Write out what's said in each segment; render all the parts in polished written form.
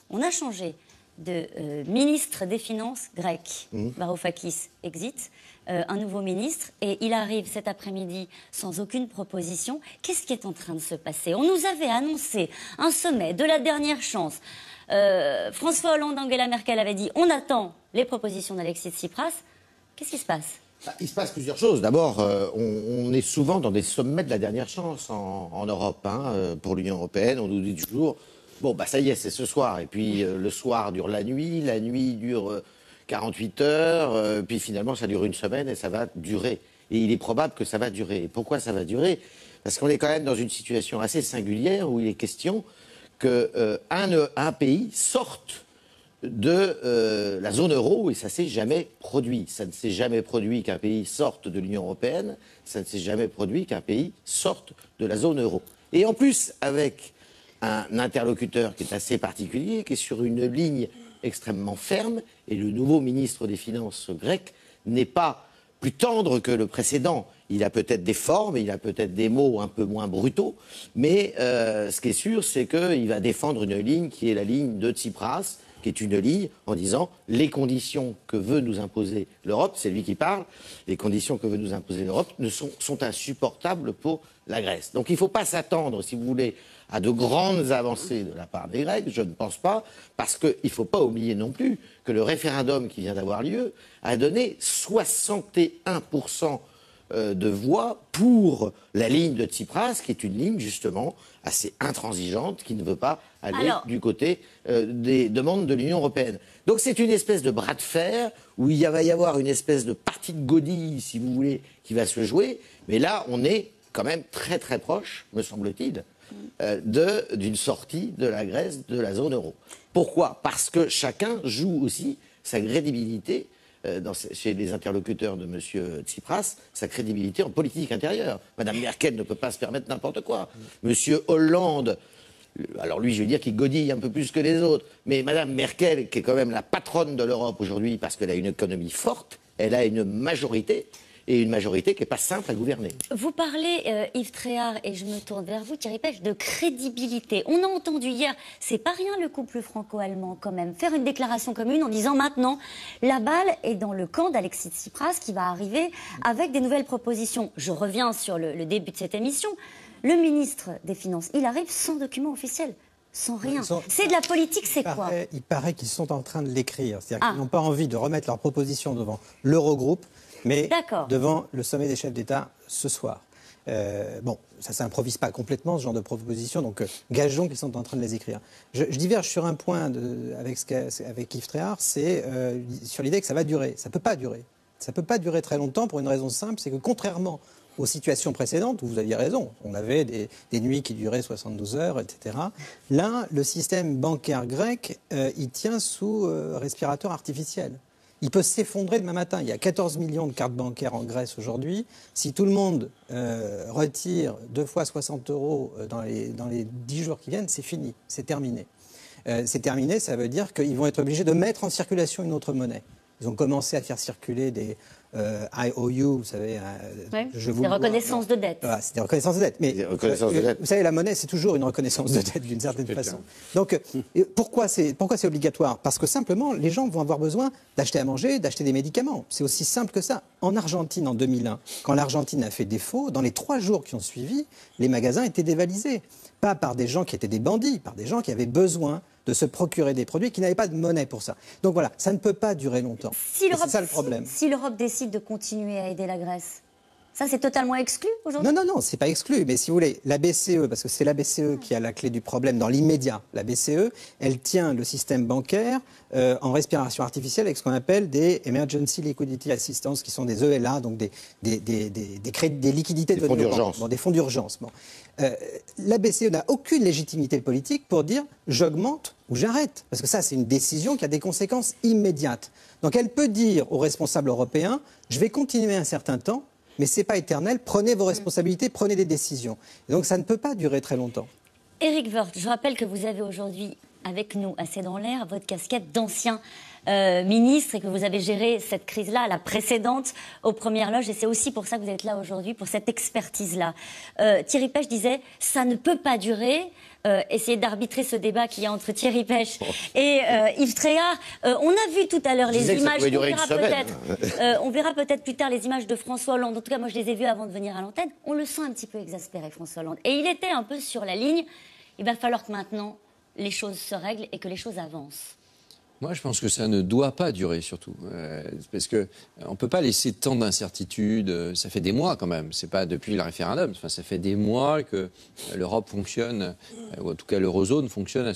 On a changé de ministre des Finances grec. Varoufakis exit. Un nouveau ministre, et il arrive cet après-midi sans aucune proposition. Qu'est-ce qui est en train de se passer? On nous avait annoncé un sommet de la dernière chance. François Hollande, Angela Merkel avait dit on attend les propositions d'Alexis Tsipras. Qu'est-ce qui se passe? Il se passe plusieurs choses. D'abord, on est souvent dans des sommets de la dernière chance en Europe. Pour l'Union européenne, on nous dit toujours bon, bah ça y est, c'est ce soir. Et puis le soir dure la nuit dure 48 heures, puis finalement ça dure une semaine et ça va durer. Et il est probable que ça va durer. Et pourquoi ça va durer? Parce qu'on est quand même dans une situation assez singulière où il est question qu'un pays sorte de la zone euro, et ça ne s'est jamais produit. Ça ne s'est jamais produit qu'un pays sorte de l'Union européenne, ça ne s'est jamais produit qu'un pays sorte de la zone euro. Et en plus, avec un interlocuteur qui est assez particulier, qui est sur une ligne extrêmement ferme, et le nouveau ministre des Finances grec n'est pas plus tendre que le précédent. Il a peut-être des formes, il a peut-être des mots un peu moins brutaux, mais ce qui est sûr, c'est qu'il va défendre une ligne qui est la ligne de Tsipras, qui est une ligne en disant les conditions que veut nous imposer l'Europe, c'est lui qui parle, les conditions que veut nous imposer l'Europe sont insupportables pour la Grèce. Donc il ne faut pas s'attendre, si vous voulez, à de grandes avancées de la part des Grecs, je ne pense pas, parce qu'il ne faut pas oublier non plus que le référendum qui vient d'avoir lieu a donné 61% de voix pour la ligne de Tsipras, qui est une ligne justement assez intransigeante, qui ne veut pas aller du côté des demandes de l'Union européenne. Donc c'est une espèce de bras de fer, où il va y avoir une espèce de partie de godille, si vous voulez, qui va se jouer, mais là on est quand même très très proche, me semble-t-il, d'une sortie de la Grèce de la zone euro. Pourquoi? Parce que chacun joue aussi sa crédibilité chez les interlocuteurs de M. Tsipras, sa crédibilité en politique intérieure. Mme Merkel ne peut pas se permettre n'importe quoi. M. Hollande, alors lui je veux dire qu'il godille un peu plus que les autres, mais Mme Merkel, qui est quand même la patronne de l'Europe aujourd'hui parce qu'elle a une économie forte, elle a une majorité, et une majorité qui n'est pas simple à gouverner. Vous parlez, Yves Tréhard, et je me tourne vers vous, Thierry Pech, de crédibilité. On a entendu hier, c'est pas rien le couple franco-allemand quand même, faire une déclaration commune en disant maintenant, la balle est dans le camp d'Alexis Tsipras qui va arriver avec des nouvelles propositions. Je reviens sur le début de cette émission. Le ministre des Finances, il arrive sans document officiel. Sans rien. C'est de la politique, c'est quoi? Il paraît qu'ils sont en train de l'écrire. C'est-à-dire qu'ils n'ont pas envie de remettre leurs propositions devant l'Eurogroupe, mais devant le sommet des chefs d'État ce soir. Bon, ça ne s'improvise pas complètement, ce genre de propositions, donc gageons qu'ils sont en train de les écrire. Je diverge sur un point avec Yves Tréhard, c'est sur l'idée que ça va durer. Ça ne peut pas durer. Ça ne peut pas durer très longtemps pour une raison simple, c'est que contrairement aux situations précédentes, où vous aviez raison, on avait des nuits qui duraient 72 heures, etc. Là, le système bancaire grec, il tient sous respirateur artificiel. Il peut s'effondrer demain matin. Il y a 14 millions de cartes bancaires en Grèce aujourd'hui. Si tout le monde retire 2 fois 60 € dans les 10 jours qui viennent, c'est fini, c'est terminé. C'est terminé, ça veut dire qu'ils vont être obligés de mettre en circulation une autre monnaie. Ils ont commencé à faire circuler des IOU, vous savez, des reconnaissances de dette. Voilà, c'est des reconnaissances de dette. Mais vous savez, la monnaie, c'est toujours une reconnaissance de dette d'une certaine façon. Donc, pourquoi c'est obligatoire? Parce que simplement, les gens vont avoir besoin d'acheter à manger, d'acheter des médicaments. C'est aussi simple que ça. En Argentine, en 2001, quand l'Argentine a fait défaut, dans les 3 jours qui ont suivi, les magasins étaient dévalisés. Pas par des gens qui étaient des bandits, par des gens qui avaient besoin de se procurer des produits, qui n'avaient pas de monnaie pour ça. Donc voilà, ça ne peut pas durer longtemps. C'est ça le problème. Si l'Europe décide de continuer à aider la Grèce, ça c'est totalement exclu aujourd'hui? Non, c'est pas exclu. Mais si vous voulez, la BCE, parce que c'est la BCE qui a la clé du problème dans l'immédiat, la BCE, elle tient le système bancaire en respiration artificielle avec ce qu'on appelle des Emergency Liquidity Assistance, qui sont des ELA, donc des liquidités de d'urgence. Des fonds d'urgence. Bon. La BCE n'a aucune légitimité politique pour dire j'augmente ou j'arrête. Parce que ça, c'est une décision qui a des conséquences immédiates. Donc elle peut dire aux responsables européens je vais continuer un certain temps, mais ce n'est pas éternel, prenez vos responsabilités, prenez des décisions. Et donc ça ne peut pas durer très longtemps. Éric Woerth, je rappelle que vous avez aujourd'hui avec nous, assez dans l'air, votre casquette d'ancien ministre et que vous avez géré cette crise-là, la précédente, aux Premières Loges. Et c'est aussi pour ça que vous êtes là aujourd'hui, pour cette expertise-là. Thierry Pech disait « ça ne peut pas durer ». Essayer d'arbitrer ce débat qu'il y a entre Thierry Pech et Yves Tréhard. On a vu tout à l'heure les images, on verra peut-être plus tard les images de François Hollande. En tout cas, moi je les ai vues avant de venir à l'antenne. On le sent un petit peu exaspéré, François Hollande. Et il était un peu sur la ligne. Il va falloir que maintenant les choses se règlent et que les choses avancent. Moi, je pense que ça ne doit pas durer, surtout. Parce qu'on ne peut pas laisser tant d'incertitudes. Ça fait des mois, quand même. Ce n'est pas depuis le référendum. Enfin, ça fait des mois que l'Europe fonctionne, ou en tout cas l'eurozone fonctionne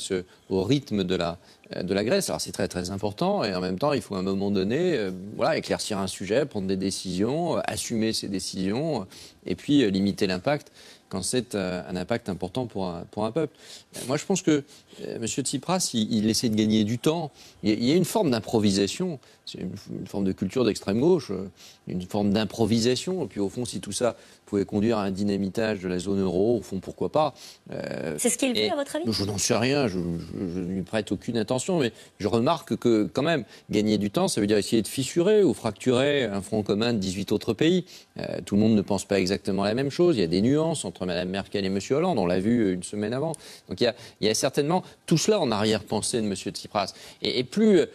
au rythme de la Grèce. Alors, c'est très, très important. Et en même temps, il faut à un moment donné éclaircir un sujet, prendre des décisions, assumer ces décisions, et puis limiter l'impact quand c'est un impact important pour un peuple. Moi, je pense que M. Tsipras, il essaie de gagner du temps. Il y a une forme d'improvisation. C'est une forme de culture d'extrême gauche, une forme d'improvisation. Et puis, au fond, si tout ça pouvait conduire à un dynamitage de la zone euro, au fond, pourquoi pas. C'est ce qu'il veut, à votre avis ? Je n'en sais rien. Je ne lui prête aucune attention. Mais je remarque que, quand même, gagner du temps, ça veut dire essayer de fissurer ou fracturer un front commun de 18 autres pays. Tout le monde ne pense pas exactement la même chose. Il y a des nuances entre Mme Merkel et M. Hollande. On l'a vu une semaine avant. Donc, il y a certainement tout cela en arrière-pensée de M. Tsipras. Et plus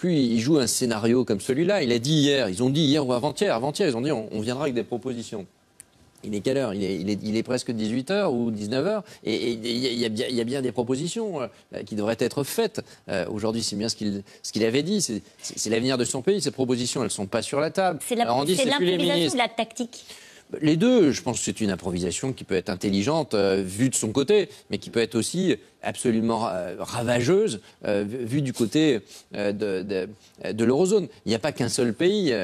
il joue un scénario comme celui-là, ils ont dit hier ou avant-hier, ils ont dit on viendra avec des propositions. Il est quelle heure ? Il est presque 18h ou 19h. Et il y a bien des propositions qui devraient être faites. Aujourd'hui, c'est bien ce qu'il avait dit. C'est l'avenir de son pays. Ces propositions, elles ne sont pas sur la table. C'est l'improvisation ou la tactique ? Les deux, je pense que c'est une improvisation qui peut être intelligente vue de son côté, mais qui peut être aussi absolument ravageuse vue du côté de l'eurozone. Il n'y a pas qu'un seul pays,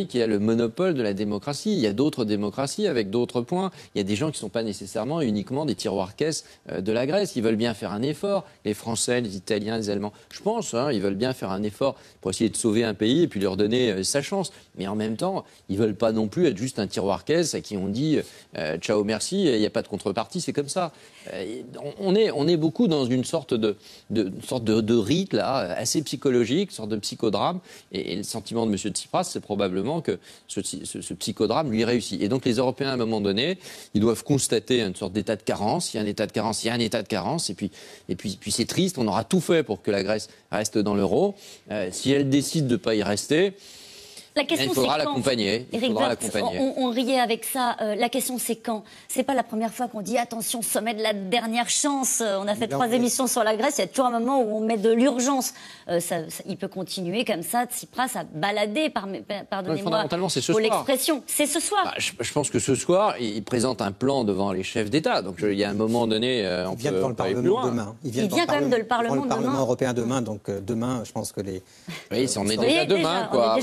qui a le monopole de la démocratie. Il y a d'autres démocraties avec d'autres points. Il y a des gens qui ne sont pas nécessairement uniquement des tiroirs-caisses de la Grèce. Ils veulent bien faire un effort. Les Français, les Italiens, les Allemands, je pense, ils veulent bien faire un effort pour essayer de sauver un pays et puis leur donner sa chance. Mais en même temps, ils ne veulent pas non plus être juste un tiroir-caisse à qui on dit ciao, merci, il n'y a pas de contrepartie, c'est comme ça. On est beaucoup dans une sorte de rite là, assez psychologique, une sorte de psychodrame. Et le sentiment de M. Tsipras, c'est probablement que ce psychodrame lui réussit. Et donc les Européens, à un moment donné, ils doivent constater une sorte d'état de carence. Il y a un état de carence, il y a un état de carence. Et puis c'est triste, on aura tout fait pour que la Grèce reste dans l'euro. Si elle décide de ne pas y rester... Il faudra l'accompagner. On riait avec ça. La question, c'est quand ? C'est pas la première fois qu'on dit attention, sommet de la dernière chance. On a fait 3 émissions sur la Grèce. Il y a toujours un moment où on met de l'urgence. Il peut continuer comme ça, Tsipras, à balader. Pardonnez-moi pour l'expression. C'est ce soir. Je pense que ce soir, il présente un plan devant les chefs d'État. Donc il y a un moment donné, on vient devant le Parlement demain. Il vient quand même de le Parlement européen demain. Donc demain, je pense que les. Oui, on est déjà demain, quoi.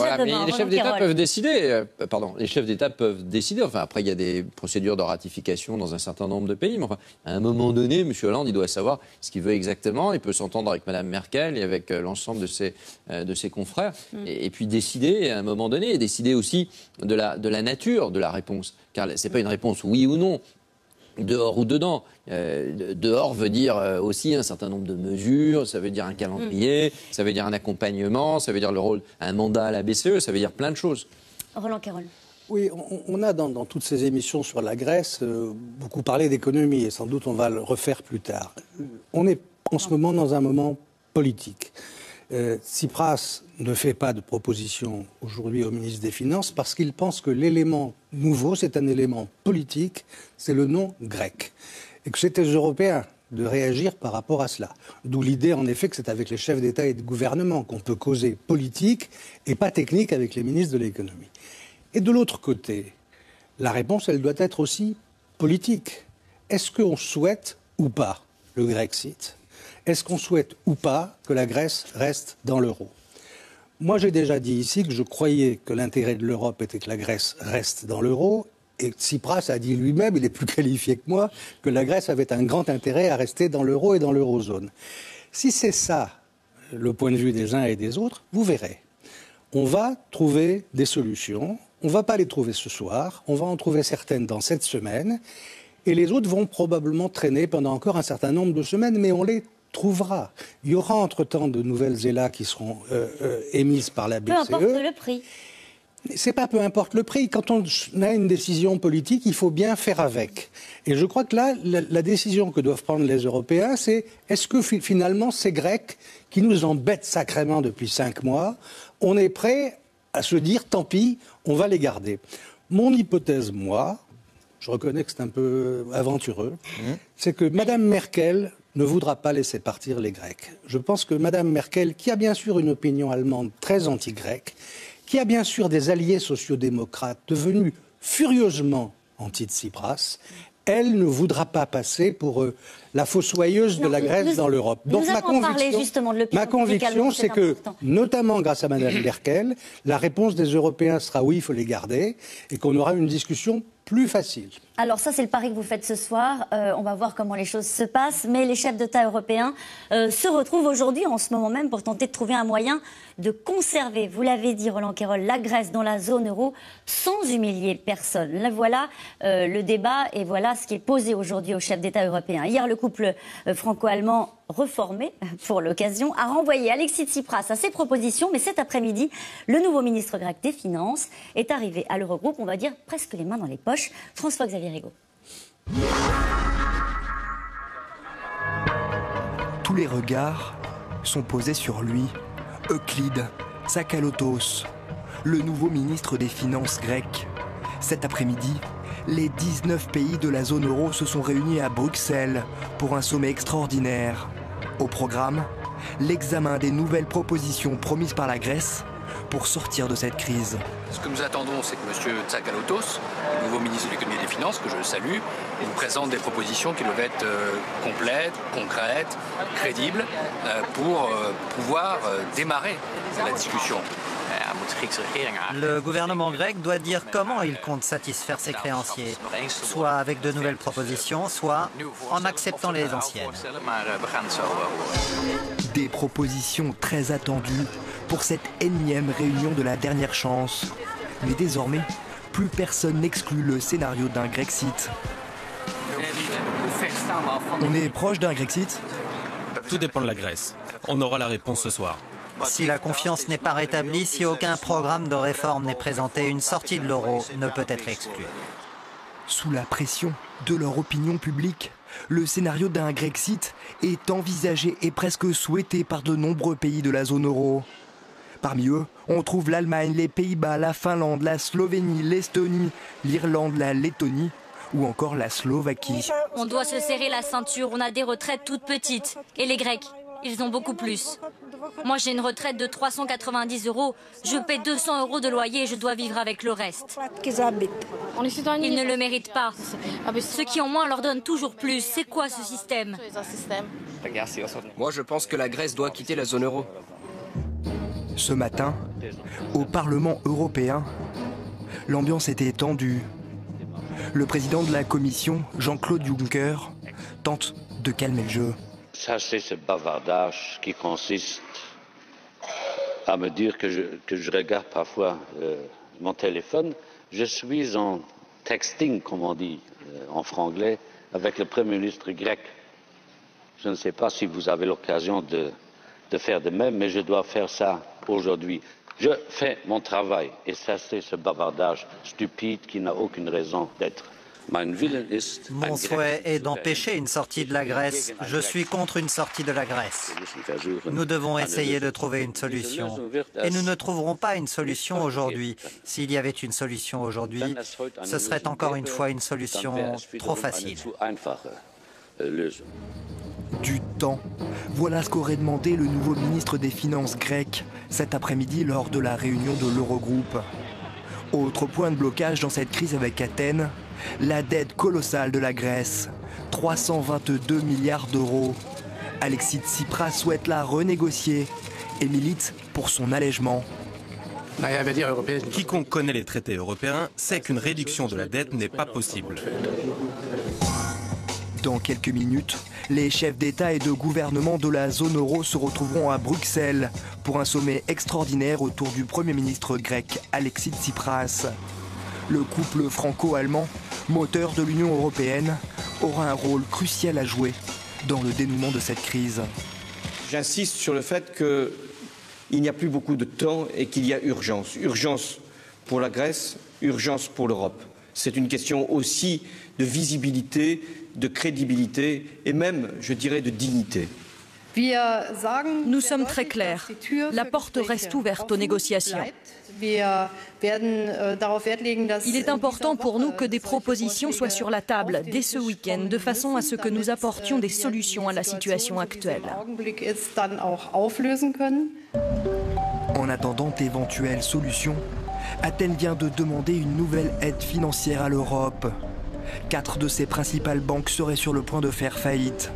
Les chefs d'État peuvent décider. Les chefs d'État peuvent décider. Enfin, après, il y a des procédures de ratification dans un certain nombre de pays. Mais enfin, à un moment donné, M. Hollande, il doit savoir ce qu'il veut exactement. Il peut s'entendre avec Mme Merkel et avec l'ensemble de ses confrères. Et puis décider à un moment donné. Et décider aussi de la nature de la réponse. Car ce n'est pas une réponse oui ou non. Dehors ou dedans. Dehors veut dire aussi un certain nombre de mesures, ça veut dire un calendrier, ça veut dire un accompagnement, ça veut dire le rôle, un mandat à la BCE, ça veut dire plein de choses. Roland Quérol. Oui, on a dans toutes ces émissions sur la Grèce beaucoup parlé d'économie et sans doute on va le refaire plus tard. On est en ce moment dans un moment politique. Tsipras ne fait pas de proposition aujourd'hui au ministre des Finances parce qu'il pense que l'élément nouveau, c'est un élément politique, c'est le nom grec. Et que c'était aux Européens de réagir par rapport à cela. D'où l'idée, en effet, que c'est avec les chefs d'État et de gouvernement qu'on peut causer politique et pas technique avec les ministres de l'économie. Et de l'autre côté, la réponse, elle doit être aussi politique. Est-ce qu'on souhaite ou pas le Grexit ? Est-ce qu'on souhaite ou pas que la Grèce reste dans l'euro ? Moi, j'ai déjà dit ici que je croyais que l'intérêt de l'Europe était que la Grèce reste dans l'euro. Et Tsipras a dit lui-même, il est plus qualifié que moi, que la Grèce avait un grand intérêt à rester dans l'euro et dans l'eurozone. Si c'est ça, le point de vue des uns et des autres, vous verrez. On va trouver des solutions. On ne va pas les trouver ce soir. On va en trouver certaines dans cette semaine. Et les autres vont probablement traîner pendant encore un certain nombre de semaines, mais on les trouvera. Il y aura entre-temps de nouvelles ELA qui seront émises par la BCE. Peu importe le prix. C'est pas peu importe le prix. Quand on a une décision politique, il faut bien faire avec. Et je crois que là, la décision que doivent prendre les Européens, c'est est-ce que finalement ces Grecs qui nous embêtent sacrément depuis 5 mois, on est prêt à se dire tant pis, on va les garder. Mon hypothèse, moi, je reconnais que c'est un peu aventureux, c'est que Mme Merkel ne voudra pas laisser partir les Grecs. Je pense que Mme Merkel, qui a bien sûr une opinion allemande très anti-grecque, qui a bien sûr des alliés sociodémocrates devenus furieusement anti-Tsipras, elle ne voudra pas passer pour la fossoyeuse de la Grèce dans l'Europe. Donc ma conviction, c'est que, notamment grâce à Mme Merkel, la réponse des Européens sera oui, il faut les garder, et qu'on aura une discussion plus facile. Alors ça, c'est le pari que vous faites ce soir. On va voir comment les choses se passent. Mais les chefs d'État européens se retrouvent aujourd'hui, en ce moment même, pour tenter de trouver un moyen de conserver, vous l'avez dit Roland Quérol, la Grèce dans la zone euro sans humilier personne. Là, voilà le débat et voilà ce qui est posé aujourd'hui aux chefs d'État européens. Hier, le couple franco-allemand reformé pour l'occasion a renvoyé Alexis Tsipras à ses propositions. Mais cet après-midi, le nouveau ministre grec des Finances est arrivé à l'Eurogroupe, on va dire presque les mains dans les poches. François-Xavier Rigaud. Tous les regards sont posés sur lui. Euclide Tsakalotos, le nouveau ministre des Finances grec. Cet après-midi, les 19 pays de la zone euro se sont réunis à Bruxelles pour un sommet extraordinaire. Au programme, l'examen des nouvelles propositions promises par la Grèce pour sortir de cette crise. Ce que nous attendons, c'est que M. Tsakalotos, le nouveau ministre de l'économie et des finances, que je salue, nous présente des propositions qui doivent être complètes, concrètes, crédibles, pour pouvoir démarrer la discussion. Le gouvernement grec doit dire comment il compte satisfaire ses créanciers, soit avec de nouvelles propositions, soit en acceptant les anciennes. Des propositions très attendues pour cette énième réunion de la dernière chance. Mais désormais, plus personne n'exclut le scénario d'un Grexit. On est proche d'un Grexit ? Tout dépend de la Grèce. On aura la réponse ce soir. Si la confiance n'est pas rétablie, si aucun programme de réforme n'est présenté, une sortie de l'euro ne peut être exclue. Sous la pression de leur opinion publique, le scénario d'un Grexit est envisagé et presque souhaité par de nombreux pays de la zone euro. Parmi eux, on trouve l'Allemagne, les Pays-Bas, la Finlande, la Slovénie, l'Estonie, l'Irlande, la Lettonie ou encore la Slovaquie. On doit se serrer la ceinture, on a des retraites toutes petites. Et les Grecs, ils ont beaucoup plus. Moi, j'ai une retraite de 390 €. Je paie 200 € de loyer et je dois vivre avec le reste. Ils ne le méritent pas. Ceux qui ont moins leur donnent toujours plus. C'est quoi ce système? Moi, je pense que la Grèce doit quitter la zone euro. Ce matin, au Parlement européen, l'ambiance était tendue. Le président de la Commission, Jean-Claude Juncker, tente de calmer le jeu. Ça, c'est ce bavardage qui consiste à me dire que je regarde parfois mon téléphone. Je suis en texting, comme on dit en franglais, avec le Premier ministre grec. Je ne sais pas si vous avez l'occasion de faire de même, mais je dois faire ça aujourd'hui. Je fais mon travail et ça, c'est ce bavardage stupide qui n'a aucune raison d'être. Mon souhait est d'empêcher une sortie de la Grèce. Je suis contre une sortie de la Grèce. Nous devons essayer de trouver une solution. Et nous ne trouverons pas une solution aujourd'hui. S'il y avait une solution aujourd'hui, ce serait encore une fois une solution trop facile. Du temps. Voilà ce qu'aurait demandé le nouveau ministre des Finances grec cet après-midi lors de la réunion de l'Eurogroupe. Autre point de blocage dans cette crise avec Athènes, la dette colossale de la Grèce, 322 milliards d'euros. Alexis Tsipras souhaite la renégocier et milite pour son allègement. Quiconque connaît les traités européens sait qu'une réduction de la dette n'est pas possible. Dans quelques minutes, les chefs d'État et de gouvernement de la zone euro se retrouveront à Bruxelles pour un sommet extraordinaire autour du Premier ministre grec Alexis Tsipras. Le couple franco-allemand, moteur de l'Union européenne, aura un rôle crucial à jouer dans le dénouement de cette crise. J'insiste sur le fait qu'il n'y a plus beaucoup de temps et qu'il y a urgence. Urgence pour la Grèce, urgence pour l'Europe. C'est une question aussi de visibilité, de crédibilité et même, je dirais, de dignité. Nous sommes très clairs. La porte reste ouverte aux négociations. Il est important pour nous que des propositions soient sur la table dès ce week-end, de façon à ce que nous apportions des solutions à la situation actuelle. En attendant d'éventuelles solutions, Athènes vient de demander une nouvelle aide financière à l'Europe. 4 de ses principales banques seraient sur le point de faire faillite.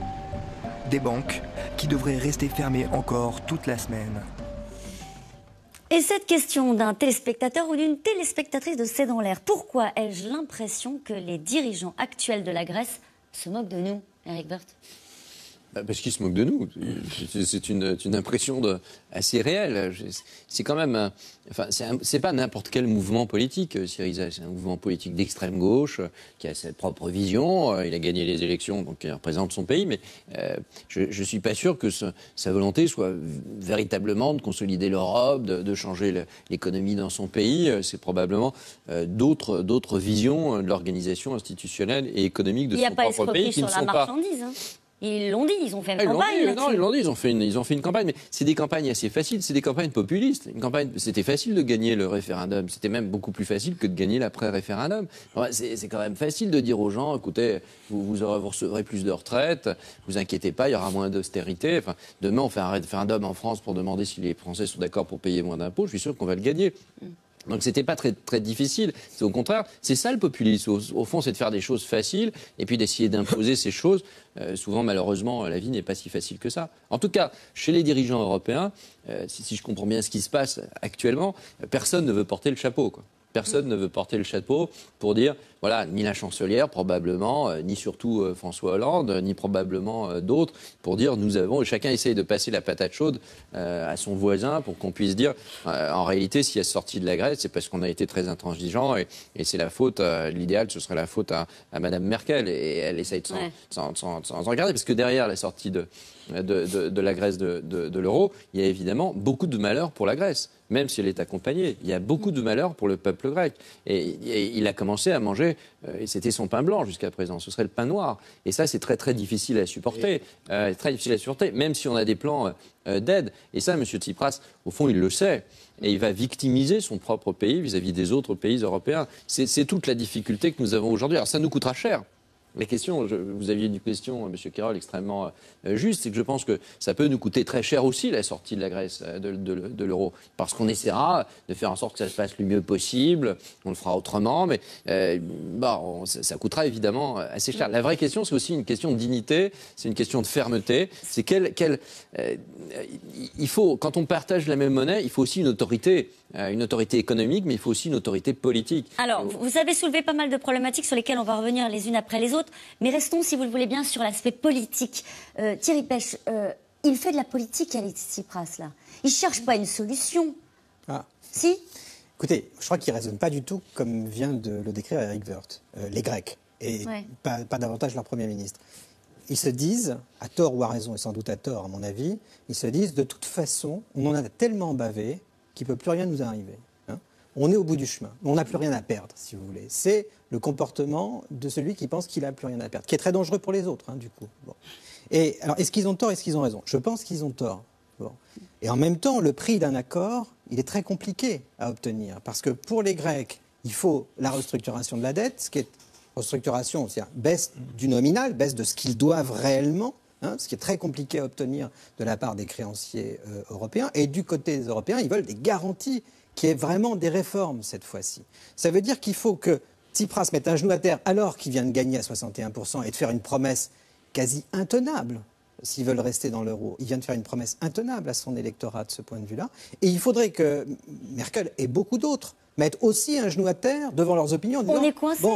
Des banques qui devraient rester fermées encore toute la semaine. Et cette question d'un téléspectateur ou d'une téléspectatrice de C'est dans l'air, pourquoi ai-je l'impression que les dirigeants actuels de la Grèce se moquent de nous, Eric Woerth ? Parce qu'ils se moquent de nous. C'est une impression assez réelle. C'est quand même... c'est pas n'importe quel mouvement politique, Syriza. C'est un mouvement politique d'extrême gauche qui a sa propre vision. Il a gagné les élections, donc il représente son pays. Mais je ne suis pas sûr que sa volonté soit véritablement de consolider l'Europe, de changer l'économie dans son pays. C'est probablement d'autres visions de l'organisation institutionnelle et économique de son propre pays qui ne sont pas... Ils l'ont dit, ils ont fait une campagne. Non, ils l'ont dit, ils ont fait une campagne, mais c'est des campagnes assez faciles, c'est des campagnes populistes. C'était facile de gagner le référendum, c'était même beaucoup plus facile que de gagner l'après-référendum. C'est quand même facile de dire aux gens, écoutez, vous recevrez plus de retraite, vous inquiétez pas, il y aura moins d'austérité. Demain, on fait un référendum en France pour demander si les Français sont d'accord pour payer moins d'impôts, je suis sûr qu'on va le gagner. Donc c'était pas très, très difficile. C'est au contraire, c'est ça le populisme. Au fond, c'est de faire des choses faciles et puis d'essayer d'imposer ces choses. Souvent, malheureusement, la vie n'est pas si facile que ça. En tout cas, chez les dirigeants européens, si je comprends bien ce qui se passe actuellement, personne ne veut porter le chapeau, quoi. Personne ne veut porter le chapeau pour dire, voilà, ni la chancelière probablement, ni surtout François Hollande, ni probablement d'autres, pour dire, chacun essaye de passer la patate chaude à son voisin pour qu'on puisse dire, en réalité, s'il y a sorti de la Grèce, c'est parce qu'on a été très intransigeant et c'est la faute, l'idéal, ce serait la faute à Madame Merkel et elle essaye de s'en regarder, parce que derrière la sortie de la Grèce de l'euro, il y a évidemment beaucoup de malheurs pour la Grèce. Même si elle est accompagnée, il y a beaucoup de malheurs pour le peuple grec. Et il a commencé à manger, et c'était son pain blanc jusqu'à présent, ce serait le pain noir. Et ça, c'est très très difficile à supporter, même si on a des plans d'aide. Et ça, M. Tsipras, au fond, il le sait. Et il va victimiser son propre pays vis-à-vis des autres pays européens. C'est toute la difficulté que nous avons aujourd'hui. Alors ça nous coûtera cher. La question, vous aviez une question, M. Kirol, extrêmement juste, c'est que je pense que ça peut nous coûter très cher aussi, la sortie de la Grèce de l'euro. Parce qu'on essaiera de faire en sorte que ça se passe le mieux possible, on le fera autrement, mais ça coûtera évidemment assez cher. La vraie question, c'est aussi une question de dignité, c'est une question de fermeté. C'est il faut, quand on partage la même monnaie, il faut aussi une autorité économique, mais il faut aussi une autorité politique. Alors, vous avez soulevé pas mal de problématiques sur lesquelles on va revenir les unes après les autres, mais restons, si vous le voulez bien, sur l'aspect politique. Thierry Pech, il fait de la politique, Alexis Tsipras, là. Il ne cherche pas une solution. Si ? Écoutez, je crois qu'il ne raisonne pas du tout comme vient de le décrire Eric Woerth, les Grecs, et pas davantage leur Premier ministre. Ils se disent, à tort ou à raison, et sans doute à tort à mon avis, ils se disent, de toute façon, on en a tellement bavé qu'il ne peut plus rien nous arriver. On est au bout du chemin. On n'a plus rien à perdre, si vous voulez. C'est le comportement de celui qui pense qu'il n'a plus rien à perdre, qui est très dangereux pour les autres, du coup. Bon. Et alors, est-ce qu'ils ont tort, est-ce qu'ils ont raison ? Je pense qu'ils ont tort. Bon. Et en même temps, le prix d'un accord, il est très compliqué à obtenir. Parce que pour les Grecs, il faut la restructuration de la dette, ce qui est restructuration, c'est-à-dire baisse du nominal, baisse de ce qu'ils doivent réellement, ce qui est très compliqué à obtenir de la part des créanciers européens. Et du côté des Européens, ils veulent des garanties, qui est vraiment des réformes cette fois-ci. Ça veut dire qu'il faut que Tsipras mette un genou à terre alors qu'il vient de gagner à 61% et de faire une promesse quasi intenable s'ils veulent rester dans l'euro. Il vient de faire une promesse intenable à son électorat de ce point de vue-là. Et il faudrait que Merkel et beaucoup d'autres mettent aussi un genou à terre devant leurs opinions. En disant, on est coincé.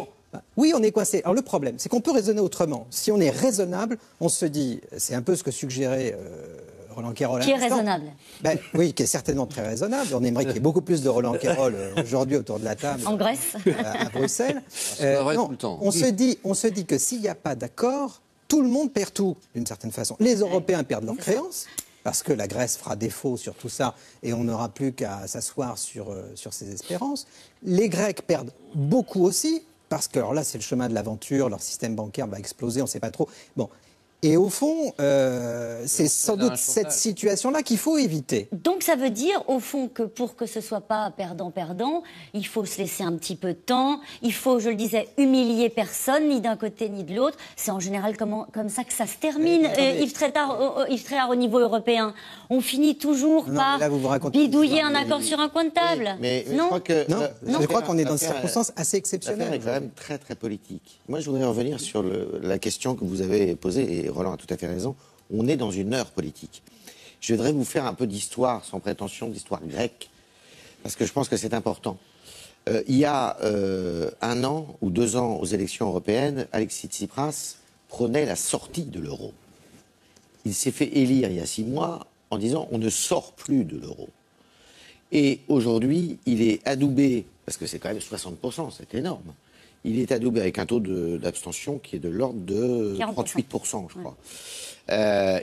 Oui, on est coincé. Alors le problème, c'est qu'on peut raisonner autrement. Si on est raisonnable, on se dit, c'est un peu ce que suggérait Roland Quérol. Qui est raisonnable. Oui, qui est certainement très raisonnable. On aimerait qu'il y ait beaucoup plus de Roland Quérol aujourd'hui autour de la table. En Grèce. À Bruxelles. On se dit que s'il n'y a pas d'accord, tout le monde perd tout, d'une certaine façon. Les Européens perdent leurs créances, parce que la Grèce fera défaut sur tout ça, et on n'aura plus qu'à s'asseoir sur ses espérances. Les Grecs perdent beaucoup aussi, parce que, alors là, c'est le chemin de l'aventure, leur système bancaire va exploser, on ne sait pas trop. Bon. Et au fond, c'est sans doute cette situation-là qu'il faut éviter. Donc ça veut dire, au fond, que pour que ce ne soit pas perdant-perdant, il faut se laisser un petit peu de temps, il faut, je le disais, humilier personne, ni d'un côté ni de l'autre. C'est en général comme ça que ça se termine, Yves Tréhard, au niveau européen. On finit toujours par bidouiller un accord sur un coin de table. Mais non, je crois qu'on est dans des circonstances assez exceptionnelles. L'affaire est quand même très, très politique. Moi, je voudrais revenir sur la question que vous avez posée, et Roland a tout à fait raison. On est dans une heure politique. Je voudrais vous faire un peu d'histoire, sans prétention, d'histoire grecque, parce que je pense que c'est important. Il y a 1 an ou 2 ans aux élections européennes, Alexis Tsipras prônait la sortie de l'euro. Il s'est fait élire il y a 6 mois en disant on ne sort plus de l'euro. Et aujourd'hui, il est adoubé, parce que c'est quand même 60%, c'est énorme. Il est adoubé avec un taux d'abstention qui est de l'ordre de 38%, je crois.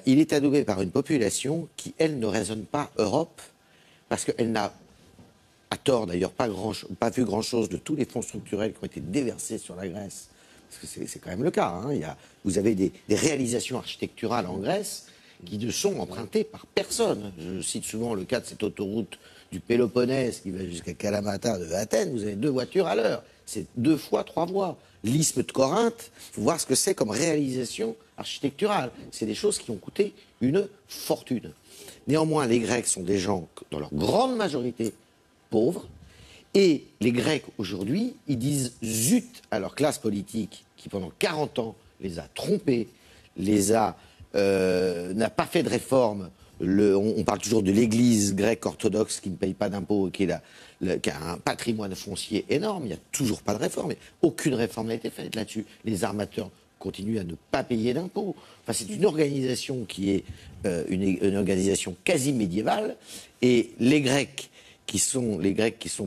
Il est adoubé par une population qui, elle, ne raisonne pas Europe, parce qu'elle n'a, à tort d'ailleurs, pas vu grand-chose de tous les fonds structurels qui ont été déversés sur la Grèce. Parce que c'est quand même le cas. Hein. Vous avez des réalisations architecturales en Grèce qui ne sont empruntées par personne. Je cite souvent le cas de cette autoroute du Péloponnèse qui va jusqu'à Kalamata de Athènes. Vous avez 2 voitures à l'heure. C'est 2 fois 3 voies. L'isthme de Corinthe, il faut voir ce que c'est comme réalisation architecturale. C'est des choses qui ont coûté une fortune. Néanmoins, les Grecs sont des gens, dans leur grande majorité, pauvres. Et les Grecs, aujourd'hui, ils disent zut à leur classe politique qui, pendant 40 ans, les a trompés, n'a pas fait de réforme. On parle toujours de l'église grecque orthodoxe qui ne paye pas d'impôts, qui a un patrimoine foncier énorme. Il n'y a toujours pas de réforme. Aucune réforme n'a été faite là-dessus. Les armateurs continuent à ne pas payer d'impôts. Enfin, c'est une organisation qui est une organisation quasi médiévale. Et les Grecs qui sont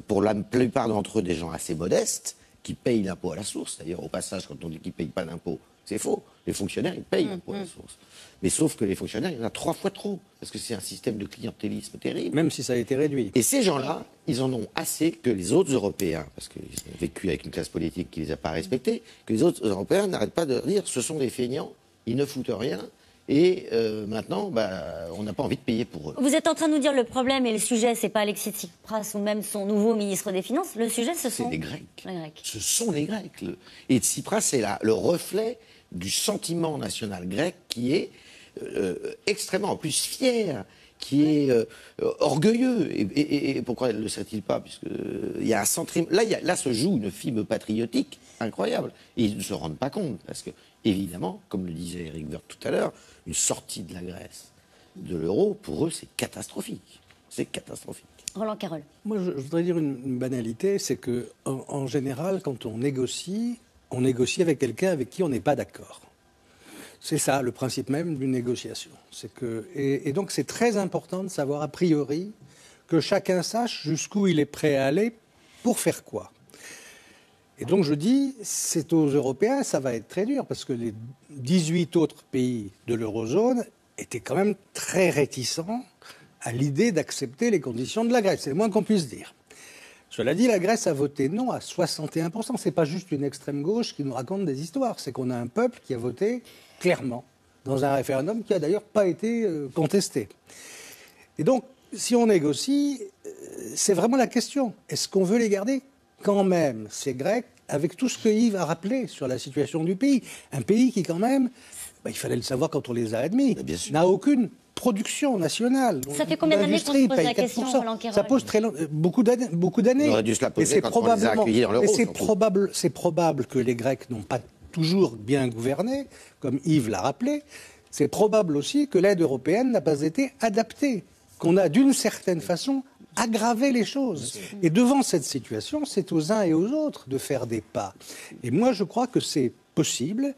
pour la plupart d'entre eux des gens assez modestes, qui payent l'impôt à la source. D'ailleurs, au passage, quand on dit qu'ils ne payent pas d'impôts, c'est faux. Les fonctionnaires, ils payent l'impôt à la source. Mais sauf que les fonctionnaires, il y en a 3 fois trop. Parce que c'est un système de clientélisme terrible. Même si ça a été réduit. Et ces gens-là, ils en ont assez que les autres Européens, parce qu'ils ont vécu avec une classe politique qui ne les a pas respectés, que les autres Européens n'arrêtent pas de dire ce sont des feignants, ils ne foutent rien. Et maintenant, on n'a pas envie de payer pour eux. Vous êtes en train de nous dire le problème et le sujet, c'est pas Alexis Tsipras ou même son nouveau ministre des Finances. Le sujet, ce sont les Grecs. Ce sont les Grecs. Et Tsipras, c'est le reflet du sentiment national grec qui est extrêmement, en plus, fier, qui est orgueilleux. Et pourquoi ne le serait-il pas? Puisqu'il y a un sentiment... Là se joue une fibre patriotique incroyable. Et ils ne se rendent pas compte, parce que, évidemment, comme le disait Eric Woerth tout à l'heure, une sortie de la Grèce de l'euro, pour eux, c'est catastrophique. C'est catastrophique. Roland Carroll. Moi, je voudrais dire une banalité, c'est que en général, quand on négocie avec quelqu'un avec qui on n'est pas d'accord. C'est ça, le principe même d'une négociation. Et donc, c'est très important de savoir, a priori, que chacun sache jusqu'où il est prêt à aller pour faire quoi. Et donc, je dis, c'est aux Européens, ça va être très dur, parce que les 18 autres pays de l'eurozone étaient quand même très réticents à l'idée d'accepter les conditions de la Grèce. C'est le moins qu'on puisse dire. Cela dit, la Grèce a voté non à 61%. Ce n'est pas juste une extrême gauche qui nous raconte des histoires. C'est qu'on a un peuple qui a voté clairement dans un référendum qui n'a d'ailleurs pas été contesté. Et donc, si on négocie, c'est vraiment la question. Est-ce qu'on veut les garder quand même, ces Grecs, avec tout ce que Yves a rappelé sur la situation du pays? Un pays qui, quand même, il fallait le savoir quand on les a admis, n'a aucune production nationale. Ça fait combien d'années qu'on se pose la question, Roland Carroll? Ça pose beaucoup d'années. On aurait dû se la poser quand on les a accueillis dans l'euro. C'est probable que les Grecs n'ont pas toujours bien gouverné, comme Yves l'a rappelé. C'est probable aussi que l'aide européenne n'a pas été adaptée, qu'on a d'une certaine façon aggravé les choses. Et devant cette situation, c'est aux uns et aux autres de faire des pas. Et moi, je crois que c'est possible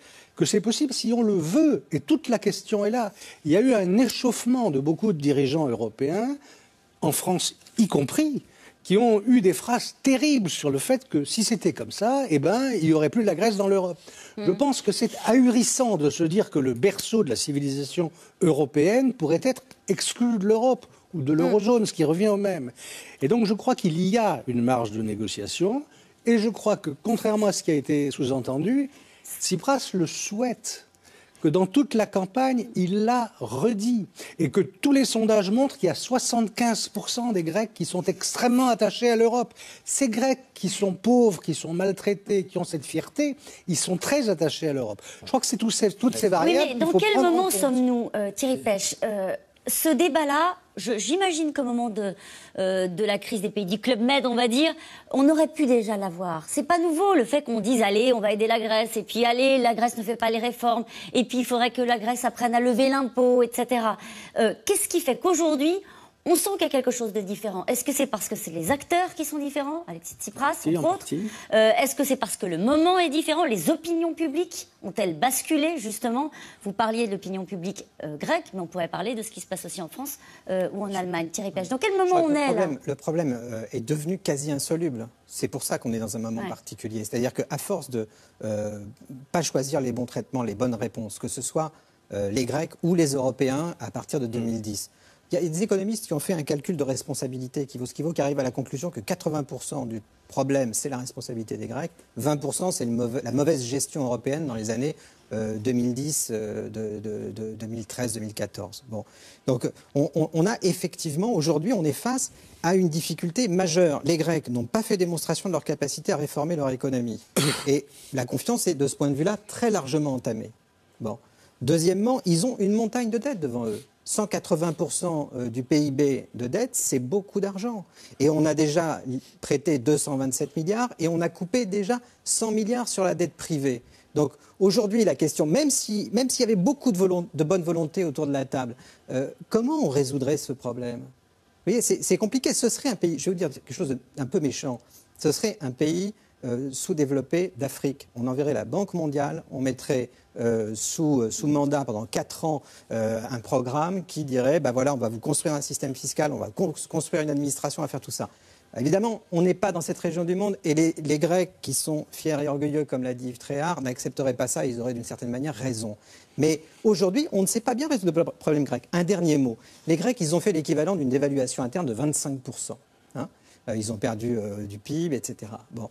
si on le veut. Et toute la question est là. Il y a eu un échauffement de beaucoup de dirigeants européens, en France y compris, qui ont eu des phrases terribles sur le fait que si c'était comme ça, eh ben, il n'y aurait plus de la Grèce dans l'Europe. Je pense que c'est ahurissant de se dire que le berceau de la civilisation européenne pourrait être exclu de l'Europe ou de l'eurozone, ce qui revient au même. Et donc je crois qu'il y a une marge de négociation, et je crois que, contrairement à ce qui a été sous-entendu, Tsipras le souhaite. Que dans toute la campagne, il l'a redit. Et que tous les sondages montrent qu'il y a 75% des Grecs qui sont extrêmement attachés à l'Europe. Ces Grecs qui sont pauvres, qui sont maltraités, qui ont cette fierté, ils sont très attachés à l'Europe. Je crois que c'est toutes ces variables. Oui, mais dans quel moment sommes-nous, Thierry Pech ce débat-là, j'imagine qu'au moment de la crise des pays du Club Med, on va dire, on aurait pu déjà l'avoir. C'est pas nouveau le fait qu'on dise allez, on va aider la Grèce, et puis allez, la Grèce ne fait pas les réformes, et puis il faudrait que la Grèce apprenne à lever l'impôt, etc. Qu'est-ce qui fait qu'aujourd'hui, on sent qu'il y a quelque chose de différent? Est-ce que c'est parce que c'est les acteurs qui sont différents, Alexis Tsipras, entre autres? Est-ce que c'est parce que le moment est différent? Les opinions publiques ont-elles basculé, justement? Vous parliez de l'opinion publique grecque, mais on pourrait parler de ce qui se passe aussi en France ou en Allemagne. Thierry Pech, dans quel moment on est là? Le problème est devenu quasi insoluble. C'est pour ça qu'on est dans un moment particulier. C'est-à-dire qu'à force de pas choisir les bons traitements, les bonnes réponses, que ce soit les Grecs ou les Européens à partir de 2010, il y a des économistes qui ont fait un calcul de responsabilité qui vaut ce qui vaut, qui arrive à la conclusion que 80% du problème, c'est la responsabilité des Grecs, 20% c'est la mauvaise gestion européenne dans les années 2010, 2013, 2014. Bon. Donc on a effectivement, aujourd'hui, on est face à une difficulté majeure. Les Grecs n'ont pas fait démonstration de leur capacité à réformer leur économie. Et la confiance est, de ce point de vue-là, très largement entamée. Bon. Deuxièmement, ils ont une montagne de dettes devant eux. 180% du PIB de dette, c'est beaucoup d'argent. Et on a déjà prêté 227 milliards et on a coupé déjà 100 milliards sur la dette privée. Donc aujourd'hui, la question, même s'il y avait beaucoup de bonne volonté autour de la table, comment on résoudrait ce problème? Vous voyez, c'est compliqué. Ce serait un pays, je vais vous dire quelque chose d'un peu méchant, ce serait un pays sous-développé d'Afrique. On enverrait la Banque mondiale, on mettrait sous mandat pendant 4 ans un programme qui dirait, ben voilà, on va vous construire un système fiscal, on va construire une administration à faire tout ça. Évidemment, on n'est pas dans cette région du monde et les Grecs qui sont fiers et orgueilleux, comme l'a dit Yves Tréhard, n'accepteraient pas ça, ils auraient d'une certaine manière raison. Mais aujourd'hui, on ne sait pas bien résoudre le problème grec. Un dernier mot. Les Grecs, ils ont fait l'équivalent d'une dévaluation interne de 25%. Hein, ils ont perdu du PIB, etc. Bon.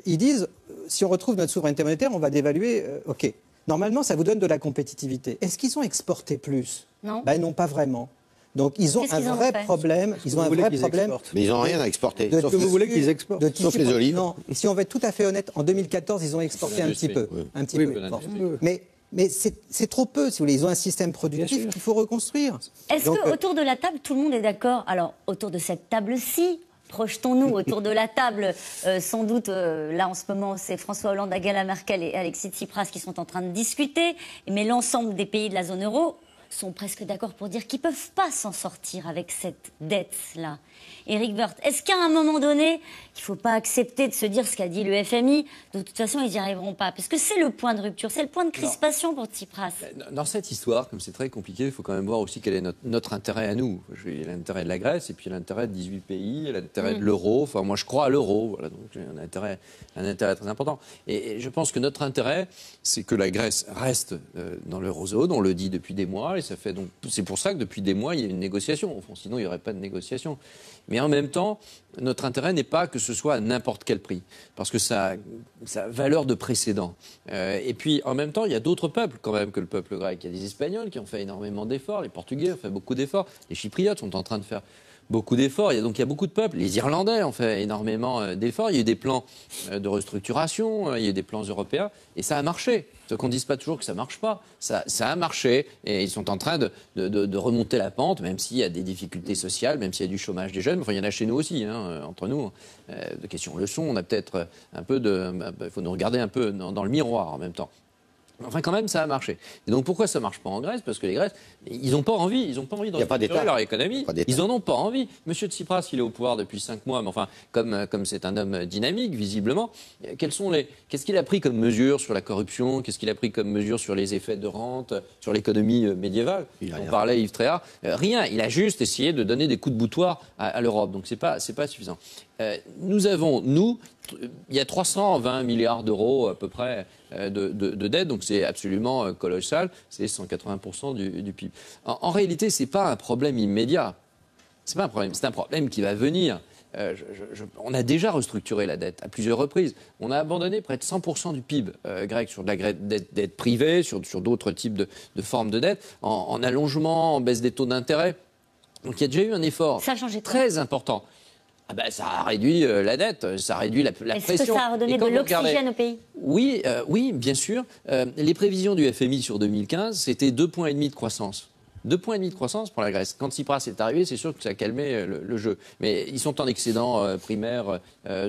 Ils disent, si on retrouve notre souveraineté monétaire, on va dévaluer, ok. Normalement, ça vous donne de la compétitivité. Est-ce qu'ils ont exporté plus? Non. Ben, non, pas vraiment. Donc, ils ont un vrai problème. Ils ont un vrai problème. Mais ils n'ont rien à exporter. Sauf que vous voulez qu'ils exportent. Sauf les olives. Non, si on va être tout à fait honnête, en 2014, ils ont exporté un petit peu. Un petit peu. Bon. Mais c'est trop peu, si vous voulez. Ils ont un système productif qu'il faut reconstruire. Est-ce qu'autour de la table, tout le monde est d'accord? Alors, autour de cette table-ci, projetons-nous autour de la table. Sans doute, là en ce moment, c'est François Hollande, Angela Merkel et Alexis Tsipras qui sont en train de discuter. Mais l'ensemble des pays de la zone euro sont presque d'accord pour dire qu'ils ne peuvent pas s'en sortir avec cette dette-là. Éric Woerth, est-ce qu'à un moment donné, il ne faut pas accepter de se dire ce qu'a dit le FMI? De toute façon, ils n'y arriveront pas. Parce que c'est le point de rupture, c'est le point de crispation pour Tsipras. Dans cette histoire, comme c'est très compliqué, il faut quand même voir aussi quel est notre intérêt à nous. Il y a l'intérêt de la Grèce et puis l'intérêt de 18 pays, l'intérêt de l'euro. Enfin, moi, je crois à l'euro. Voilà, donc j'ai un intérêt très important. Et je pense que notre intérêt, c'est que la Grèce reste dans l'eurozone. On le dit depuis des mois. Et c'est pour ça que depuis des mois, il y a une négociation. Au fond, sinon, il n'y aurait pas de négociation. Mais en même temps, notre intérêt n'est pas que ce soit à n'importe quel prix, parce que ça a valeur de précédent. Et puis, en même temps, il y a d'autres peuples quand même que le peuple grec. Il y a des Espagnols qui ont fait énormément d'efforts, les Portugais ont fait beaucoup d'efforts, les Chypriotes sont en train de faire beaucoup d'efforts. Donc il y a beaucoup de peuples. Les Irlandais ont fait énormément d'efforts. Il y a eu des plans de restructuration, il y a eu des plans européens, et ça a marché. Ce qu'on ne dise pas toujours que ça ne marche pas, ça a marché. Et ils sont en train de remonter la pente, même s'il y a des difficultés sociales, même s'il y a du chômage des jeunes. Enfin, il y en a chez nous aussi, hein, entre nous. De questions leçons, on a peut-être un peu de... Il faut nous regarder un peu dans le miroir en même temps. Enfin, quand même, ça a marché. Et donc, pourquoi ça ne marche pas en Grèce? Parce que les Grecs, ils n'ont pas envie. Ils n'ont pas envie de restructurer leur économie. Ils n'en ont pas envie. Monsieur Tsipras, il est au pouvoir depuis 5 mois. Mais enfin, comme c'est un homme dynamique, visiblement, qu'est-ce qu'il a pris comme mesure sur la corruption? Qu'est-ce qu'il a pris comme mesure sur les effets de rente, sur l'économie médiévale? On parlait Yves Tréhard. Rien. Il a juste essayé de donner des coups de boutoir à l'Europe. Donc, c'est pas suffisant. Il y a 320 milliards d'euros à peu près de dette, donc c'est absolument colossal, c'est 180% du PIB. En réalité, ce n'est pas un problème immédiat, c'est pas un problème, c'est un problème qui va venir. On a déjà restructuré la dette à plusieurs reprises. On a abandonné près de 100% du PIB grec sur de la dette privée, sur d'autres types de formes de dette, en allongement, en baisse des taux d'intérêt. Donc il y a déjà eu un effort très important. Ça a réduit la dette, ça a réduit la pression. Est-ce que ça a redonné de l'oxygène au pays? Oui, bien sûr. Les prévisions du FMI sur 2015, c'était 2,5 points de croissance. 2,5 points de croissance pour la Grèce. Quand Tsipras est arrivé, c'est sûr que ça a calmé le jeu. Mais ils sont en excédent primaire.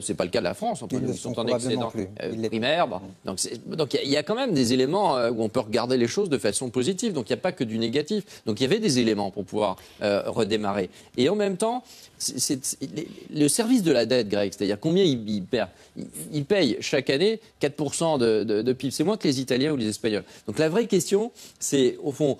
C'est pas le cas de la France. Ils sont en excédent primaire. Bon. Donc il y a quand même des éléments où on peut regarder les choses de façon positive. Donc il n'y a pas que du négatif. Donc il y avait des éléments pour pouvoir redémarrer. Et en même temps, le service de la dette grecque, c'est-à-dire combien il perd. Il paye chaque année 4% de PIB. C'est moins que les Italiens ou les Espagnols. Donc la vraie question, c'est au fond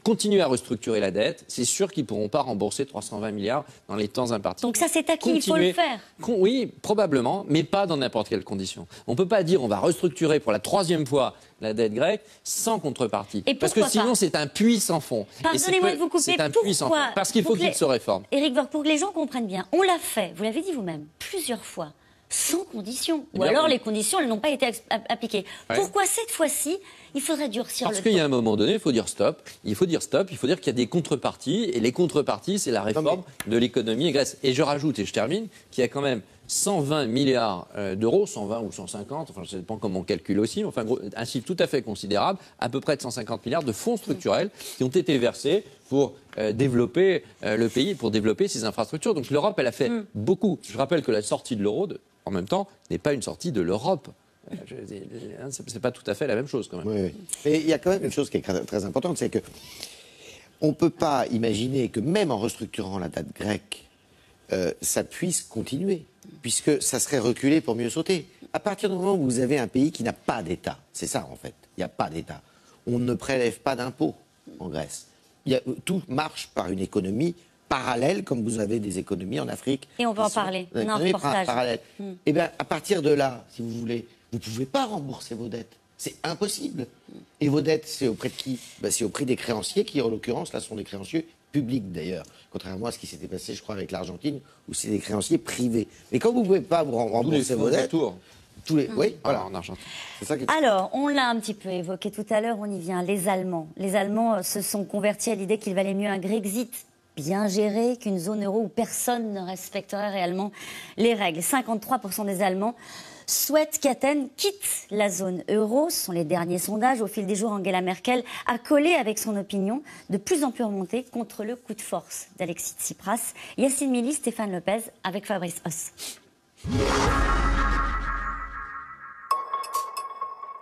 continuer à restructurer la dette. C'est sûr qu'ils ne pourront pas rembourser 320 milliards dans les temps impartis. Donc ça, c'est acquis, il faut le faire. Oui, probablement, mais pas dans n'importe quelle condition. On ne peut pas dire on va restructurer pour la 3e fois la dette grecque sans contrepartie. Parce que sinon, c'est un puits sans fond. Pardonnez-moi de vous couper. C'est un puits sans fond. Parce qu'il faut qu'il se réforme. Éric Woerth, pour que les gens comprennent bien, on l'a fait, vous l'avez dit vous-même, plusieurs fois, sans conditions. Ou alors les conditions, elles n'ont pas été appliquées. Ouais. Pourquoi cette fois-ci, il faudrait durcir le temps? Parce qu'il y a un moment donné, il faut dire stop. Il faut dire stop, il faut dire qu'il y a des contreparties. Et les contreparties, c'est la réforme de l'économie grecque. Et je rajoute, et je termine, qu'il y a quand même 120 milliards d'euros, 120 ou 150, enfin, ça dépend comment on calcule aussi, enfin, un chiffre tout à fait considérable, à peu près de 150 milliards de fonds structurels qui ont été versés pour développer le pays, pour développer ses infrastructures. Donc l'Europe, elle a fait beaucoup. Je rappelle que la sortie de l'euro, en même temps, n'est pas une sortie de l'Europe. C'est pas tout à fait la même chose, quand même. Oui. Mais il y a quand même une chose qui est très importante, c'est que on ne peut pas imaginer que même en restructurant la dette grecque, ça puisse continuer, puisque ça serait reculer pour mieux sauter. À partir du moment où vous avez un pays qui n'a pas d'État, c'est ça en fait, il n'y a pas d'État, on ne prélève pas d'impôts en Grèce. Tout marche par une économie parallèle, comme vous avez des économies en Afrique. Et on va en parler, on a un reportage. Parallèle. Et bien, à partir de là, si vous voulez, vous ne pouvez pas rembourser vos dettes. C'est impossible. Et vos dettes, c'est auprès de qui? C'est auprès des créanciers, qui en l'occurrence, là, sont des créanciers publics d'ailleurs. Contrairement à ce qui s'était passé, je crois, avec l'Argentine, où c'est des créanciers privés. Mais quand vous ne pouvez pas vous rembourser vos dettes... Oui, voilà, en Argentine. Alors, on l'a un petit peu évoqué tout à l'heure, on y vient, les Allemands. Les Allemands se sont convertis à l'idée qu'il valait mieux un Grexit bien géré qu'une zone euro où personne ne respecterait réellement les règles. 53% des Allemands souhaitent qu'Athènes quitte la zone euro. Ce sont les derniers sondages. Au fil des jours, Angela Merkel a collé avec son opinion de plus en plus remontée contre le coup de force d'Alexis Tsipras. Yacine Milly, Stéphane Lopez avec Fabrice Hauss.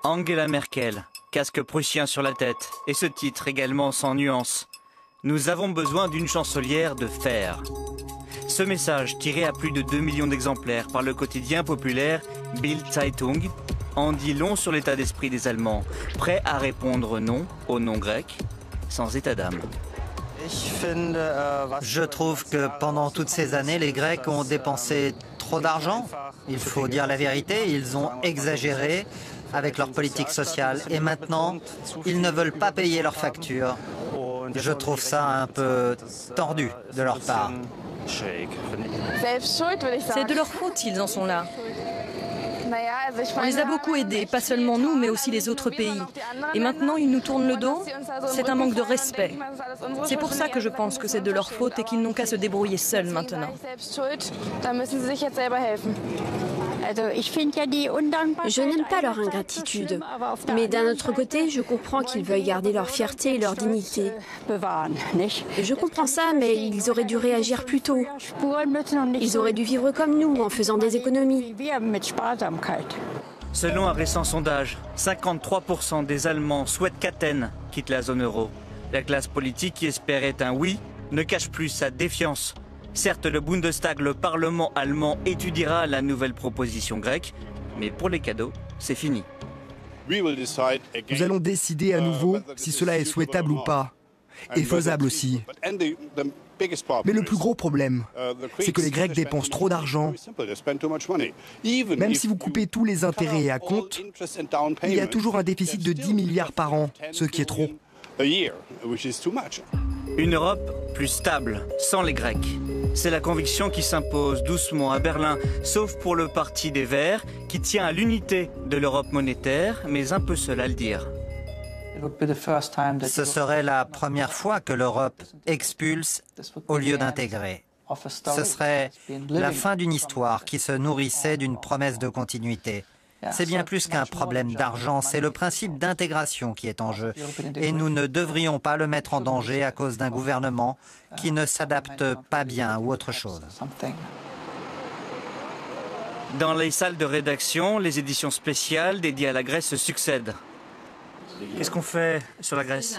Angela Merkel, casque prussien sur la tête, et ce titre également sans nuance. Nous avons besoin d'une chancelière de fer. Ce message, tiré à plus de 2 millions d'exemplaires par le quotidien populaire Bild Zeitung, en dit long sur l'état d'esprit des Allemands, prêts à répondre non au non grec, sans état d'âme. Je trouve que pendant toutes ces années, les Grecs ont dépensé trop d'argent. Il faut dire la vérité, ils ont exagéré avec leur politique sociale. Et maintenant, ils ne veulent pas payer leurs factures. Je trouve ça un peu tordu de leur part. C'est de leur faute s'ils en sont là. On les a beaucoup aidés, pas seulement nous, mais aussi les autres pays. Et maintenant, ils nous tournent le dos. C'est un manque de respect. C'est pour ça que je pense que c'est de leur faute et qu'ils n'ont qu'à se débrouiller seuls maintenant. Je n'aime pas leur ingratitude, mais d'un autre côté, je comprends qu'ils veuillent garder leur fierté et leur dignité. Je comprends ça, mais ils auraient dû réagir plus tôt. Ils auraient dû vivre comme nous, en faisant des économies. Selon un récent sondage, 53% des Allemands souhaitent qu'Athènes quitte la zone euro. La classe politique qui espérait un oui ne cache plus sa défiance. Certes, le Bundestag, le Parlement allemand, étudiera la nouvelle proposition grecque, mais pour les cadeaux, c'est fini. Nous allons décider à nouveau si cela est souhaitable ou pas, et faisable aussi. Mais le plus gros problème, c'est que les Grecs dépensent trop d'argent. Même si vous coupez tous les intérêts et acomptes, il y a toujours un déficit de 10 milliards par an, ce qui est trop. Une Europe plus stable, sans les Grecs. C'est la conviction qui s'impose doucement à Berlin, sauf pour le Parti des Verts, qui tient à l'unité de l'Europe monétaire, mais un peu seul à le dire. Ce serait la première fois que l'Europe expulse au lieu d'intégrer. Ce serait la fin d'une histoire qui se nourrissait d'une promesse de continuité. C'est bien plus qu'un problème d'argent, c'est le principe d'intégration qui est en jeu. Et nous ne devrions pas le mettre en danger à cause d'un gouvernement qui ne s'adapte pas bien ou autre chose. Dans les salles de rédaction, les éditions spéciales dédiées à la Grèce se succèdent. Qu'est-ce qu'on fait sur la Grèce?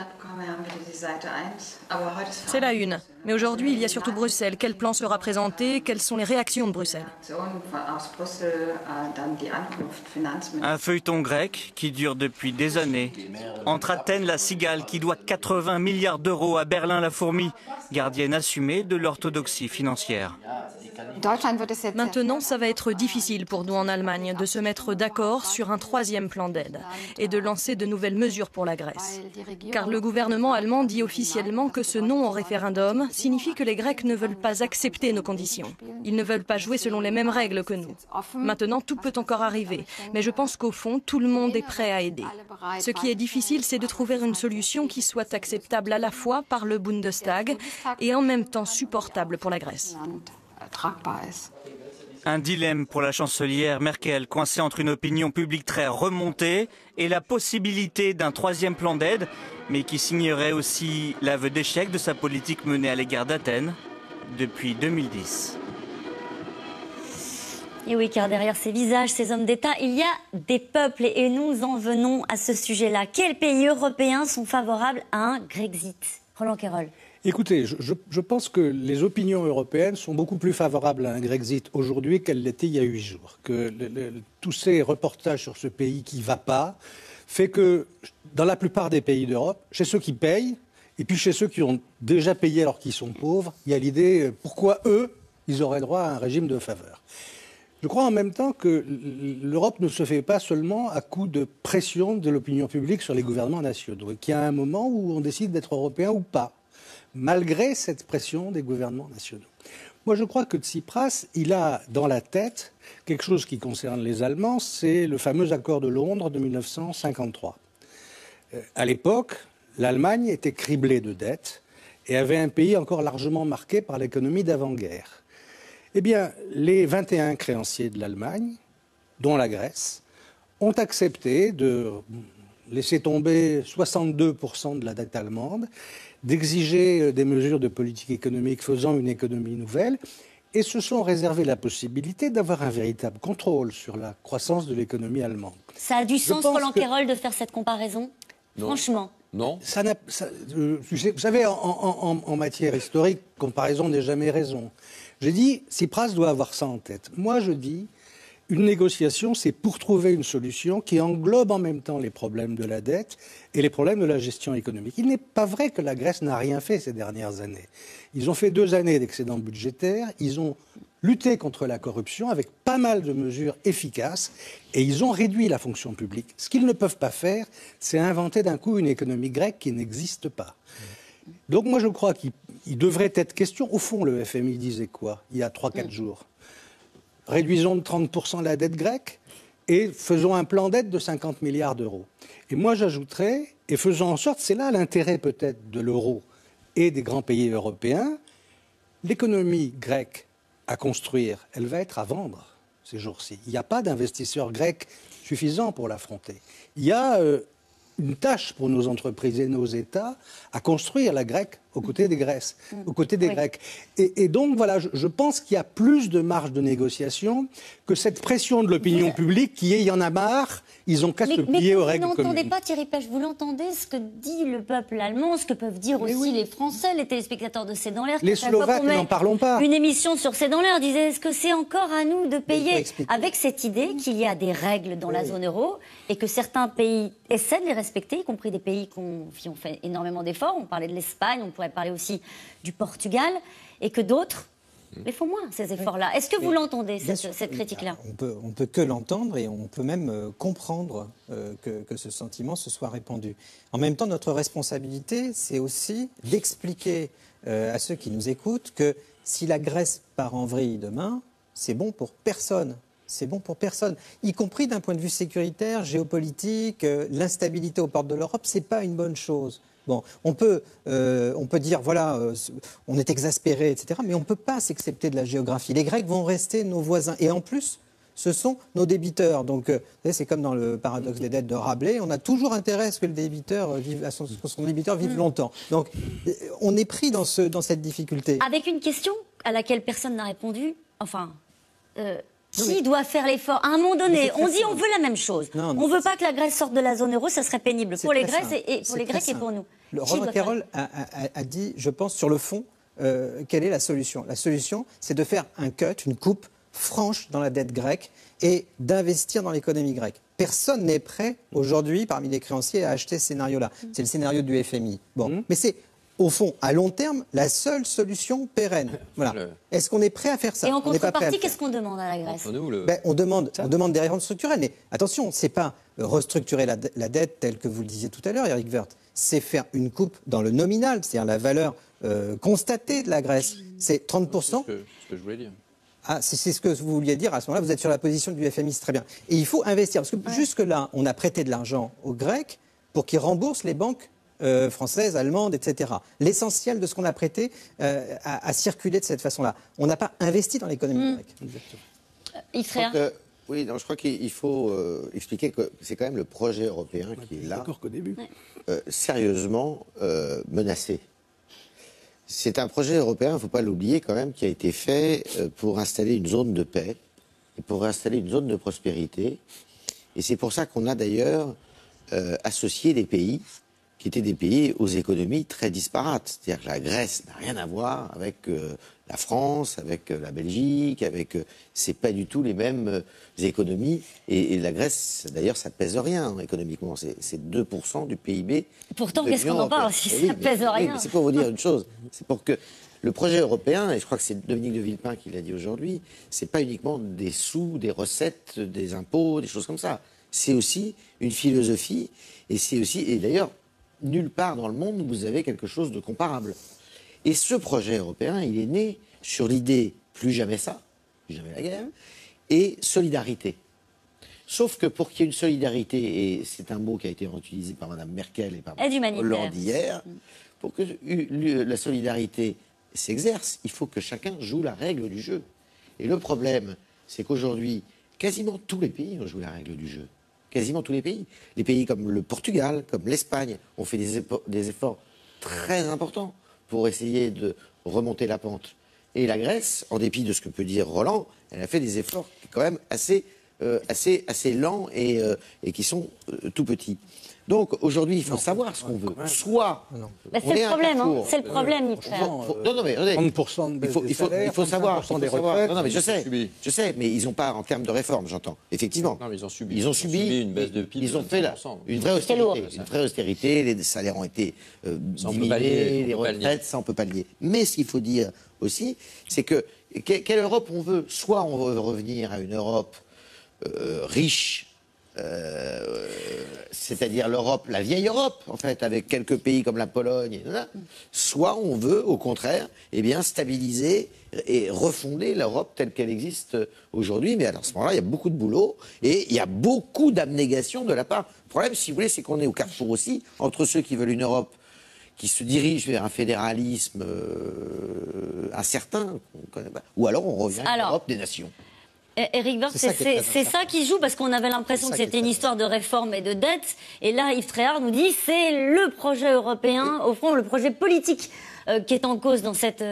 C'est la une. Mais aujourd'hui, il y a surtout Bruxelles. Quel plan sera présenté? Quelles sont les réactions de Bruxelles? Un feuilleton grec qui dure depuis des années. Entre Athènes, la cigale, qui doit 80 milliards d'euros à Berlin, la fourmi, gardienne assumée de l'orthodoxie financière. Maintenant, ça va être difficile pour nous en Allemagne de se mettre d'accord sur un troisième plan d'aide et de lancer de nouvelles mesures pour la Grèce. Car le gouvernement allemand dit officiellement que ce non au référendum signifie que les Grecs ne veulent pas accepter nos conditions. Ils ne veulent pas jouer selon les mêmes règles que nous. Maintenant, tout peut encore arriver, mais je pense qu'au fond, tout le monde est prêt à aider. Ce qui est difficile, c'est de trouver une solution qui soit acceptable à la fois par le Bundestag et en même temps supportable pour la Grèce. Un dilemme pour la chancelière Merkel, coincée entre une opinion publique très remontée et la possibilité d'un troisième plan d'aide, mais qui signerait aussi l'aveu d'échec de sa politique menée à l'égard d'Athènes depuis 2010. Et oui, car derrière ces visages, ces hommes d'État, il y a des peuples. Et nous en venons à ce sujet-là. Quels pays européens sont favorables à un Grexit? Roland Querol. Écoutez, je pense que les opinions européennes sont beaucoup plus favorables à un Grexit aujourd'hui qu'elles l'étaient il y a 8 jours. Que tous ces reportages sur ce pays qui ne va pas fait que dans la plupart des pays d'Europe, chez ceux qui payent, et puis chez ceux qui ont déjà payé alors qu'ils sont pauvres, il y a l'idée pourquoi eux, ils auraient droit à un régime de faveur. Je crois en même temps que l'Europe ne se fait pas seulement à coup de pression de l'opinion publique sur les gouvernements nationaux, et qu'il y a un moment où on décide d'être européen ou pas, malgré cette pression des gouvernements nationaux. Moi, je crois que Tsipras, il a dans la tête quelque chose qui concerne les Allemands, c'est le fameux accord de Londres de 1953. À l'époque, l'Allemagne était criblée de dettes et avait un pays encore largement marqué par l'économie d'avant-guerre. Eh bien, les 21 créanciers de l'Allemagne, dont la Grèce, ont accepté de laisser tomber 62% de la dette allemande, d'exiger des mesures de politique économique faisant une économie nouvelle, et se sont réservé la possibilité d'avoir un véritable contrôle sur la croissance de l'économie allemande. Ça a du sens, Roland Querol, de faire cette comparaison? Non. Franchement. Non. Vous savez, en matière historique, comparaison n'est jamais raison. J'ai dit, Tsipras doit avoir ça en tête. Moi, je dis, une négociation, c'est pour trouver une solution qui englobe en même temps les problèmes de la dette et les problèmes de la gestion économique. Il n'est pas vrai que la Grèce n'a rien fait ces dernières années. Ils ont fait 2 années d'excédent budgétaire, ils ont lutté contre la corruption avec pas mal de mesures efficaces et ils ont réduit la fonction publique. Ce qu'ils ne peuvent pas faire, c'est inventer d'un coup une économie grecque qui n'existe pas. Donc moi je crois qu'il devrait être question, au fond le FMI disait quoi il y a 3-4 jours? Réduisons de 30% la dette grecque et faisons un plan d'aide de 50 milliards d'euros. Et moi j'ajouterais, et faisons en sorte, c'est là l'intérêt peut-être de l'euro et des grands pays européens, l'économie grecque à construire, elle va être à vendre ces jours-ci. Il n'y a pas d'investisseurs grecs suffisants pour l'affronter. Il y a une tâche pour nos entreprises et nos États à construire la grecque aux côtés des Grecs. Et donc, voilà, je pense qu'il y a plus de marge de négociation que cette pression de l'opinion publique qui est, il y en a marre, ils ont qu'à se plier aux règles communes. Vous n'entendez pas, Thierry Pech, vous l'entendez, ce que dit le peuple allemand, ce que peuvent dire aussi les Français, les téléspectateurs de C'est dans l'air. Les Slovaques, n'en parlons pas. Une émission sur C'est dans l'air disait, est-ce que c'est encore à nous de payer, avec cette idée qu'il y a des règles dans la zone euro et que certains pays essaient de les respecter, y compris des pays qui ont fait énormément d'efforts. On parlait de l'Espagne, on pourrait parler aussi du Portugal, et que d'autres les font moins, ces efforts-là. Est-ce que vous l'entendez, cette critique-là? On peut que l'entendre et on peut même comprendre que ce sentiment se soit répandu. En même temps, notre responsabilité, c'est aussi d'expliquer à ceux qui nous écoutent que si la Grèce part en vrille demain, c'est bon pour personne. C'est bon pour personne, y compris d'un point de vue sécuritaire, géopolitique. L'instabilité aux portes de l'Europe, c'est pas une bonne chose. Bon, on peut dire, voilà, on est exaspéré, etc., mais on ne peut pas s'excepter de la géographie. Les Grecs vont rester nos voisins. Et en plus, ce sont nos débiteurs. Donc, c'est comme dans le paradoxe des dettes de Rabelais. On a toujours intérêt à ce que le débiteur son débiteur vive longtemps. Donc, on est pris dans cette difficulté. Avec une question à laquelle personne n'a répondu. Enfin... Qui doit faire l'effort? À un moment donné, on dit on veut la même chose. On ne veut pas que la Grèce sorte de la zone euro, ça serait pénible pour les Grecs et pour les Grecs et pour nous. Romain Carroll a dit, je pense, sur le fond, quelle est la solution? La solution, c'est de faire un cut, une coupe franche dans la dette grecque et d'investir dans l'économie grecque. Personne n'est prêt aujourd'hui, parmi les créanciers, à acheter ce scénario-là. C'est le scénario du FMI. Bon, mais c'est... au fond, à long terme, la seule solution pérenne. Voilà. Est-ce qu'on est prêt à faire ça? Et en contrepartie, qu'est-ce qu'on demande à la Grèce? On demande des réformes structurelles. Mais attention, ce n'est pas restructurer la dette telle que vous le disiez tout à l'heure, Eric Woerth. C'est faire une coupe dans le nominal, c'est-à-dire la valeur constatée de la Grèce. C'est 30%. C'est ce que je voulais dire. Ah, c'est ce que vous vouliez dire. À ce moment-là, vous êtes sur la position du FMI, c'est très bien. Et il faut investir. Parce que jusque-là, on a prêté de l'argent aux Grecs pour qu'ils remboursent les banques françaises, allemandes, etc. L'essentiel de ce qu'on a prêté a circulé de cette façon-là. On n'a pas investi dans l'économie grecque. Oui, non, je crois qu'il faut expliquer que c'est quand même le projet européen qui est là, sérieusement menacé. C'est un projet européen, il ne faut pas l'oublier quand même, qui a été fait pour installer une zone de paix et pour installer une zone de prospérité. Et c'est pour ça qu'on a d'ailleurs associé des pays qui étaient des pays aux économies très disparates. C'est-à-dire que la Grèce n'a rien à voir avec la France, avec la Belgique, c'est pas du tout les mêmes économies. Et la Grèce, d'ailleurs, ça pèse rien économiquement. C'est 2% du PIB. Pourtant, qu'est-ce qu'on en parle si ça pèse rien? Oui, mais c'est pour vous dire une chose. C'est pour que le projet européen, et je crois que c'est Dominique de Villepin qui l'a dit aujourd'hui, c'est pas uniquement des sous, des recettes, des impôts, des choses comme ça. C'est aussi une philosophie, et c'est aussi, et d'ailleurs, nulle part dans le monde vous avez quelque chose de comparable. Et ce projet européen, il est né sur l'idée plus jamais ça, plus jamais la guerre, et solidarité. Sauf que pour qu'il y ait une solidarité, et c'est un mot qui a été utilisé par Mme Merkel et par Mme Hollande hier, pour que la solidarité s'exerce, il faut que chacun joue la règle du jeu. Et le problème, c'est qu'aujourd'hui, quasiment tous les pays ont joué la règle du jeu. Quasiment tous les pays. Les pays comme le Portugal, comme l'Espagne, ont fait des efforts très importants pour essayer de remonter la pente. Et la Grèce, en dépit de ce que peut dire Roland, elle a fait des efforts quand même assez lents et qui sont tout petits. Donc aujourd'hui, il faut savoir ce qu'on veut. Soit c'est le problème, c'est le problème, non, mais regardez, 30% il faut savoir. des retraites. Non, mais je sais, mais ils n'ont pas, en termes de réforme, j'entends. Effectivement. Non, mais ils ont subi. Ils ont subi une baisse de PIB. Ils ont fait une vraie austérité. Une vraie austérité. Les salaires ont été diminués, les retraites, ça on peut pas le nier. Mais ce qu'il faut dire aussi, c'est que quelle Europe on veut? Soit on veut revenir à une Europe riche. C'est-à-dire l'Europe, la vieille Europe, en fait, avec quelques pays comme la Pologne, soit on veut, au contraire, stabiliser et refonder l'Europe telle qu'elle existe aujourd'hui. Mais à ce moment-là, il y a beaucoup de boulot et il y a beaucoup d'abnégation de la part. Le problème, si vous voulez, c'est qu'on est au carrefour aussi entre ceux qui veulent une Europe qui se dirige vers un fédéralisme incertain, qu'on connaît pas, ou alors on revient à l'Europe des nations. Eric Woerth, c'est ça qui joue, parce qu'on avait l'impression que c'était une histoire de réforme et de dette. Et là, Yves Tréhard nous dit c'est le projet européen, au fond, le projet politique qui est en cause dans cette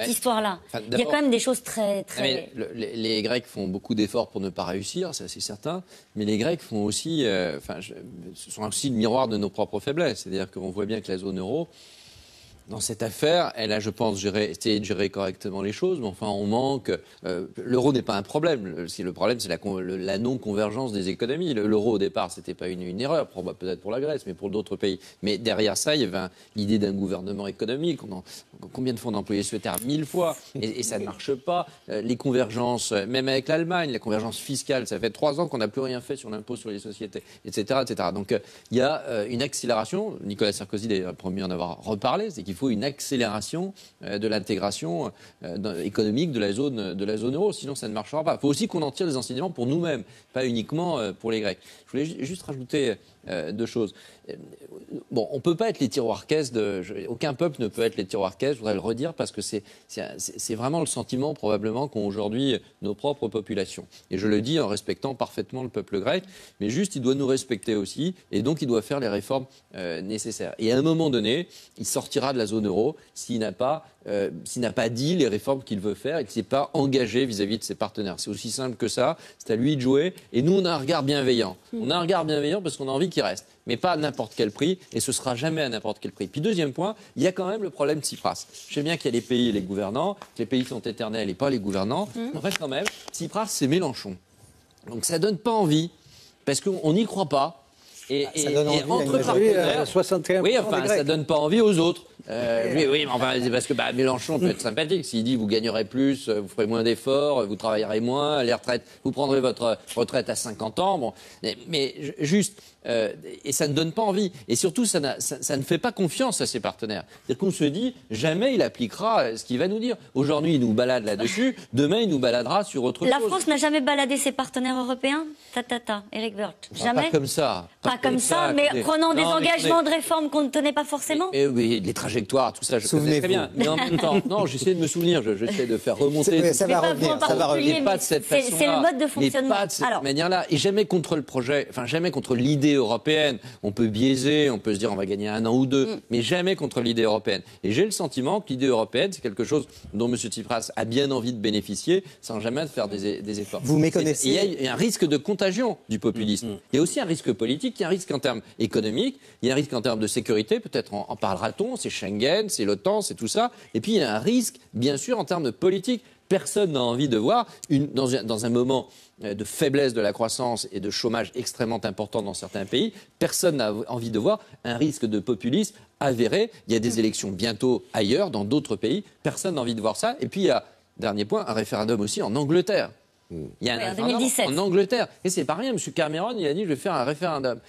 histoire-là. Il y a quand même des choses très... Les Grecs font beaucoup d'efforts pour ne pas réussir, ça c'est certain, mais les Grecs font aussi, ce sont aussi le miroir de nos propres faiblesses. C'est-à-dire qu'on voit bien que la zone euro, dans cette affaire, elle a, je pense, essayé de gérer correctement les choses, mais enfin, on manque. L'euro n'est pas un problème. Le problème, c'est la non-convergence des économies. L'euro, au départ, c'était pas une erreur, peut-être pour la Grèce, mais pour d'autres pays. Mais derrière ça, il y avait l'idée d'un gouvernement économique. Combien de fois on a employé ce terme 1000 fois, et ça ne marche pas. Les convergences, même avec l'Allemagne, la convergence fiscale, ça fait 3 ans qu'on n'a plus rien fait sur l'impôt sur les sociétés, etc., etc. Donc, il y a une accélération. Nicolas Sarkozy a promis en avoir reparlé, c'est qu'il faut une accélération de l'intégration économique de la zone euro, sinon ça ne marchera pas. Il faut aussi qu'on en tire des enseignements pour nous-mêmes, pas uniquement pour les Grecs. Je voulais juste rajouter 2 choses. Bon, on ne peut pas être les tiroirs caisses aucun peuple ne peut être les tiroirs caisses, je voudrais le redire, parce que c'est vraiment le sentiment probablement qu'ont aujourd'hui nos propres populations. Et je le dis en respectant parfaitement le peuple grec, mais juste il doit nous respecter aussi, et donc il doit faire les réformes nécessaires. Et à un moment donné, il sortira de la zone euro s'il n'a pas dit les réformes qu'il veut faire et qu'il ne s'est pas engagé vis-à-vis de ses partenaires. C'est aussi simple que ça, c'est à lui de jouer, et nous on a un regard bienveillant. On a un regard bienveillant parce qu'on a envie qu'il reste, mais pas à n'importe quel prix, et ce sera jamais à n'importe quel prix. Puis deuxième point, il y a quand même le problème de Tsipras. Je sais bien qu'il y a les pays et les gouvernants, que les pays sont éternels et pas les gouvernants. En fait, quand même, Tsipras, c'est Mélenchon. Donc ça donne pas envie, parce qu'on n'y croit pas. Et entre partenaires, ça donne pas envie aux autres. Oui, mais enfin, c'est parce que Mélenchon peut être sympathique. S'il dit vous gagnerez plus, vous ferez moins d'efforts, vous travaillerez moins, les retraites, vous prendrez votre retraite à 50 ans. Bon, mais juste, et ça ne donne pas envie. Et surtout, ça ne fait pas confiance à ses partenaires. C'est-à-dire qu'on se dit jamais il appliquera ce qu'il va nous dire. Aujourd'hui, il nous balade là-dessus. Demain, il nous baladera sur autre chose. La France n'a jamais baladé ses partenaires européens. Eric Woerth. Jamais. Pas comme ça. Pas comme ça, mais prenant des engagements de réforme qu'on ne tenait pas forcément. Oui, les trajectoires, tout ça, je connais très bien. Mais en même temps, non, j'essaie de me souvenir, j'essaie de faire remonter. Ça va revenir. Mais pas de cette façon-là. C'est le mode de fonctionnement. Pas de cette manière-là. Et jamais contre le projet, enfin jamais contre l'idée européenne. On peut biaiser, on peut se dire on va gagner 1 an ou 2, mais jamais contre l'idée européenne. Et j'ai le sentiment que l'idée européenne, c'est quelque chose dont M. Tsipras a bien envie de bénéficier, sans jamais faire des efforts. Vous méconnaissez. Il y a un risque de contagion du populisme. Il y a aussi un risque politique, il y a un risque en termes économiques, il y a un risque en termes de sécurité, peut-être en parlera-t-on, c'est Schengen, c'est l'OTAN, c'est tout ça. Et puis il y a un risque, bien sûr, en termes de politique. Personne n'a envie de voir, dans un moment de faiblesse de la croissance et de chômage extrêmement important dans certains pays, personne n'a envie de voir un risque de populisme avéré. Il y a des élections bientôt ailleurs, dans d'autres pays. Personne n'a envie de voir ça. Et puis il y a, dernier point, un référendum aussi en Angleterre. Il y a un référendum 2017. En Angleterre. Et c'est pas rien, M. Cameron, il a dit je vais faire un référendum.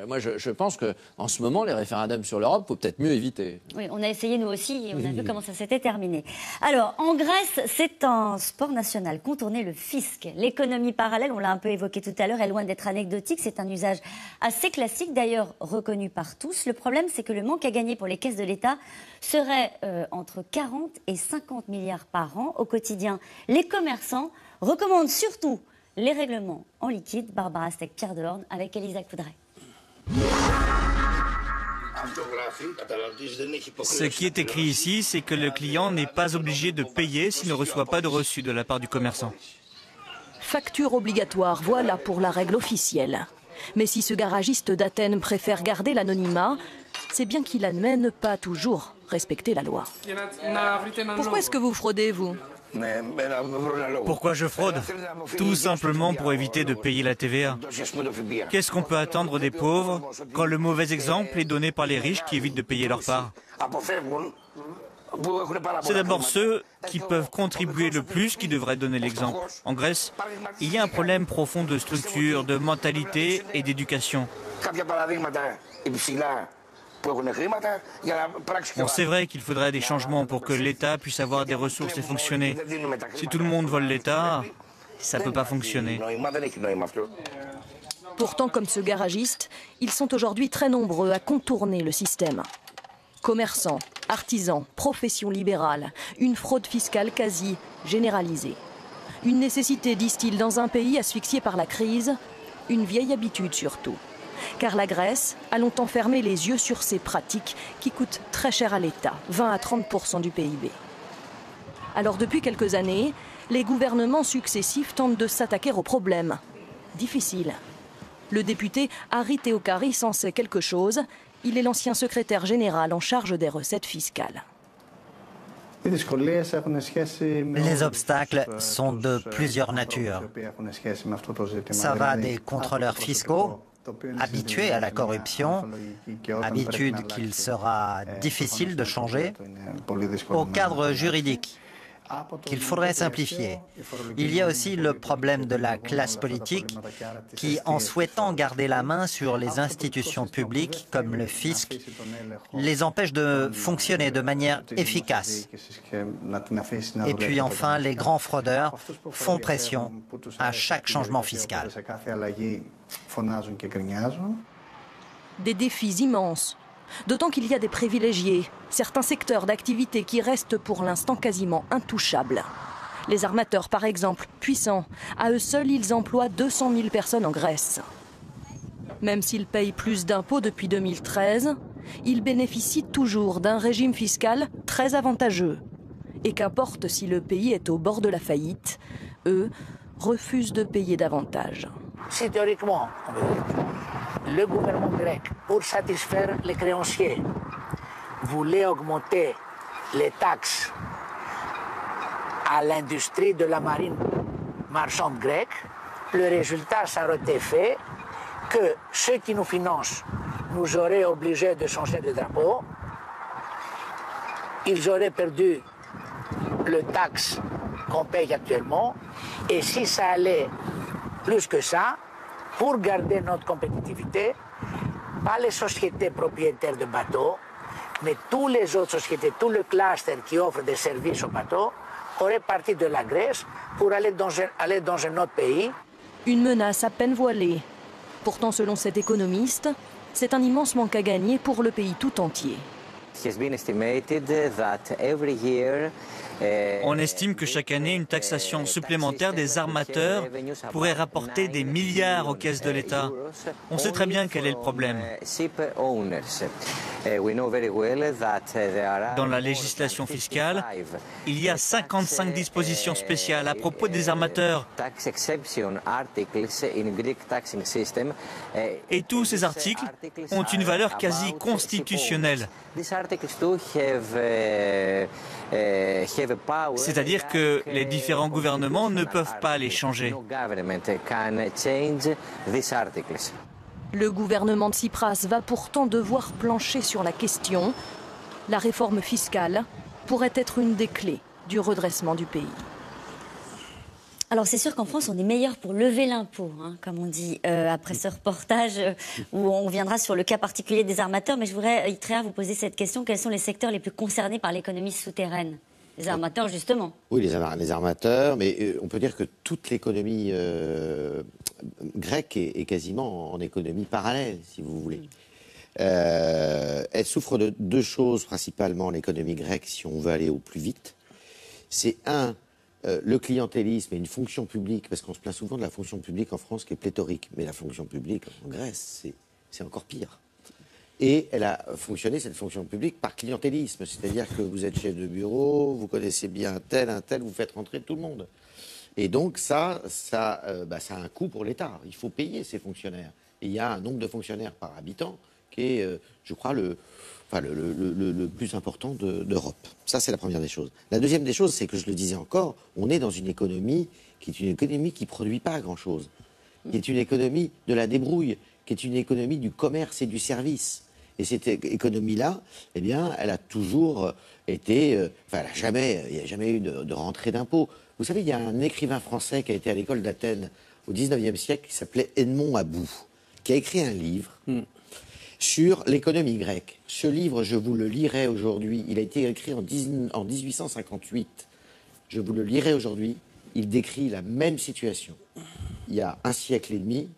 Moi, je pense qu'en ce moment, les référendums sur l'Europe, il faut peut-être mieux éviter. Oui, on a essayé nous aussi et on a vu comment ça s'était terminé. Alors, en Grèce, c'est un sport national, contourner le fisc. L'économie parallèle, on l'a un peu évoqué tout à l'heure, est loin d'être anecdotique. C'est un usage assez classique, d'ailleurs reconnu par tous. Le problème, c'est que le manque à gagner pour les caisses de l'État serait entre 40 et 50 milliards par an. Au quotidien, les commerçants recommande surtout les règlements en liquide. Barbara Steck, Pierre Dehorne, avec Elisa Coudray. Ce qui est écrit ici, c'est que le client n'est pas obligé de payer s'il ne reçoit pas de reçu de la part du commerçant. Facture obligatoire, voilà pour la règle officielle. Mais si ce garagiste d'Athènes préfère garder l'anonymat, c'est bien qu'il admet ne pas toujours respecter la loi. Pourquoi est-ce que vous fraudez, vous ? Pourquoi je fraude? Tout simplement pour éviter de payer la TVA. Qu'est-ce qu'on peut attendre des pauvres quand le mauvais exemple est donné par les riches qui évitent de payer leur part? C'est d'abord ceux qui peuvent contribuer le plus qui devraient donner l'exemple. En Grèce, il y a un problème profond de structure, de mentalité et d'éducation. Bon, c'est vrai qu'il faudrait des changements pour que l'État puisse avoir des ressources et fonctionner. Si tout le monde vole l'État, ça ne peut pas fonctionner. Pourtant, comme ce garagiste, ils sont aujourd'hui très nombreux à contourner le système. Commerçants, artisans, professions libérales, une fraude fiscale quasi généralisée. Une nécessité, disent-ils, dans un pays asphyxié par la crise, une vieille habitude surtout. Car la Grèce a longtemps fermé les yeux sur ces pratiques qui coûtent très cher à l'État, 20 à 30% du PIB. Alors depuis quelques années, les gouvernements successifs tentent de s'attaquer au problème. Difficile. Le député Harry Theokaris en sait quelque chose. Il est l'ancien secrétaire général en charge des recettes fiscales. Les obstacles sont de plusieurs natures. Ça va des contrôleurs fiscaux, habitués à la corruption, habitude qu'il sera difficile de changer, au cadre juridique qu'il faudrait simplifier. Il y a aussi le problème de la classe politique qui, en souhaitant garder la main sur les institutions publiques comme le fisc, les empêche de fonctionner de manière efficace. Et puis enfin, les grands fraudeurs font pression à chaque changement fiscal. Des défis immenses. D'autant qu'il y a des privilégiés, certains secteurs d'activité qui restent pour l'instant quasiment intouchables. Les armateurs, par exemple, puissants, à eux seuls, ils emploient 200 000 personnes en Grèce. Même s'ils payent plus d'impôts depuis 2013, ils bénéficient toujours d'un régime fiscal très avantageux. Et qu'importe si le pays est au bord de la faillite, eux refusent de payer davantage. Si théoriquement, le gouvernement grec, pour satisfaire les créanciers, voulait augmenter les taxes à l'industrie de la marine marchande grecque, le résultat, ça aurait été fait que ceux qui nous financent nous auraient obligés de changer de drapeau, ils auraient perdu le taxe qu'on paye actuellement, et si ça allait plus que ça, pour garder notre compétitivité, pas les sociétés propriétaires de bateaux, mais toutes les autres sociétés, tout le cluster qui offre des services aux bateaux, auraient parti de la Grèce pour aller dans un autre pays. Une menace à peine voilée. Pourtant, selon cet économiste, c'est un immense manque à gagner pour le pays tout entier. On estime que chaque année, une taxation supplémentaire des armateurs pourrait rapporter des milliards aux caisses de l'État. On sait très bien quel est le problème. Dans la législation fiscale, il y a 55 dispositions spéciales à propos des armateurs. Et tous ces articles ont une valeur quasi constitutionnelle. C'est-à-dire que les différents gouvernements ne peuvent pas les changer. Le gouvernement de Tsipras va pourtant devoir plancher sur la question. La réforme fiscale pourrait être une des clés du redressement du pays. Alors c'est sûr qu'en France, on est meilleur pour lever l'impôt, hein, comme on dit, après ce reportage où on viendra sur le cas particulier des armateurs. Mais je voudrais, Ytrea, vous poser cette question. Quels sont les secteurs les plus concernés par l'économie souterraine? Les armateurs, justement. Oui, les armateurs, mais on peut dire que toute l'économie grecque est quasiment en économie parallèle, si vous voulez. Elle souffre de deux choses principalement, l'économie grecque, si on veut aller au plus vite. C'est le clientélisme et une fonction publique, parce qu'on se plaint souvent de la fonction publique en France qui est pléthorique, mais la fonction publique en Grèce, c'est encore pire. Et elle a fonctionné, cette fonction publique, par clientélisme, c'est-à-dire que vous êtes chef de bureau, vous connaissez bien un tel, vous faites rentrer tout le monde. Et donc ça a un coût pour l'État, il faut payer ces fonctionnaires. Et il y a un nombre de fonctionnaires par habitant qui est, je crois, le plus important d'Europe. Ça, c'est la première des choses. La deuxième des choses, c'est que je le disais encore, on est dans une économie qui ne produit pas grand-chose, qui est une économie de la débrouille, qui est une économie du commerce et du service. Et cette économie-là, eh bien, elle a toujours été... il n'y a jamais eu de rentrée d'impôts. Vous savez, il y a un écrivain français qui a été à l'école d'Athènes au XIXe siècle, qui s'appelait Edmond About, qui a écrit un livre sur l'économie grecque. Ce livre, je vous le lirai aujourd'hui. Il a été écrit en 1858. Je vous le lirai aujourd'hui. Il décrit la même situation il y a un siècle et demi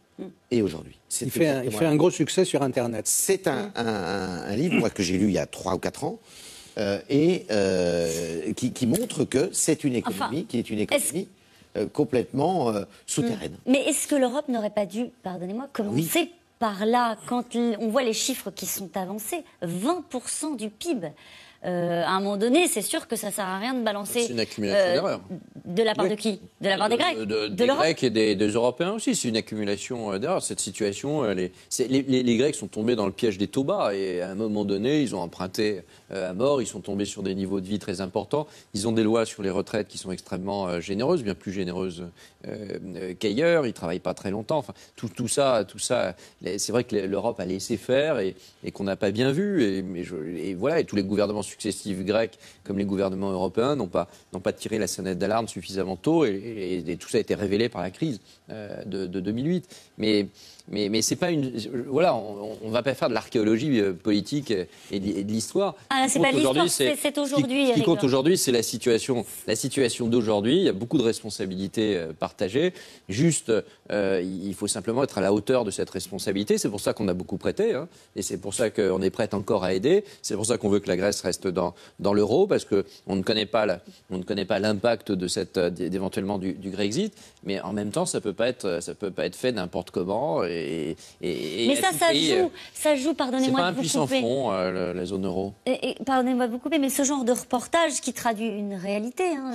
et aujourd'hui. Il fait un gros succès sur Internet. C'est un livre moi, que j'ai lu il y a 3 ou 4 ans et qui montre que c'est une économie qui est une économie complètement souterraine. Mais est-ce que l'Europe n'aurait pas dû, pardonnez-moi, commencer par là, quand on voit les chiffres qui sont avancés, 20% du PIB. À un moment donné, c'est sûr que ça ne sert à rien de balancer. C'est une accumulation d'erreurs. De la part de qui? De la part des Grecs? Des Grecs et des Européens aussi. C'est une accumulation d'erreurs. Cette situation, les Grecs sont tombés dans le piège des taux bas et à un moment donné, ils ont emprunté à mort. Ils sont tombés sur des niveaux de vie très importants. Ils ont des lois sur les retraites qui sont extrêmement généreuses, bien plus généreuses qu'ailleurs. Ils ne travaillent pas très longtemps. Enfin, tout ça, c'est vrai que l'Europe a laissé faire et qu'on n'a pas bien vu. Et voilà, et tous les gouvernements successifs grecs, comme les gouvernements européens, n'ont pas tiré la sonnette d'alarme suffisamment tôt et tout ça a été révélé par la crise de 2008. Mais c'est pas une... Voilà, on va pas faire de l'archéologie politique et de l'histoire. Ah, c'est pas l'histoire, c'est aujourd'hui. Ce qui compte aujourd'hui, c'est la situation d'aujourd'hui. Il y a beaucoup de responsabilités partagées. Juste, il faut simplement être à la hauteur de cette responsabilité. C'est pour ça qu'on a beaucoup prêté, hein, et c'est pour ça qu'on est prêt encore à aider. C'est pour ça qu'on veut que la Grèce reste dans l'euro, parce qu'on ne connaît pas l'impact d'éventuellement du Grexit. Mais en même temps, ça peut pas être fait n'importe comment. Mais ça joue, pardonnez-moi de vous couper. C'est pas un puissant front, la zone euro. Pardonnez-moi de vous couper, mais ce genre de reportage qui traduit une réalité, hein,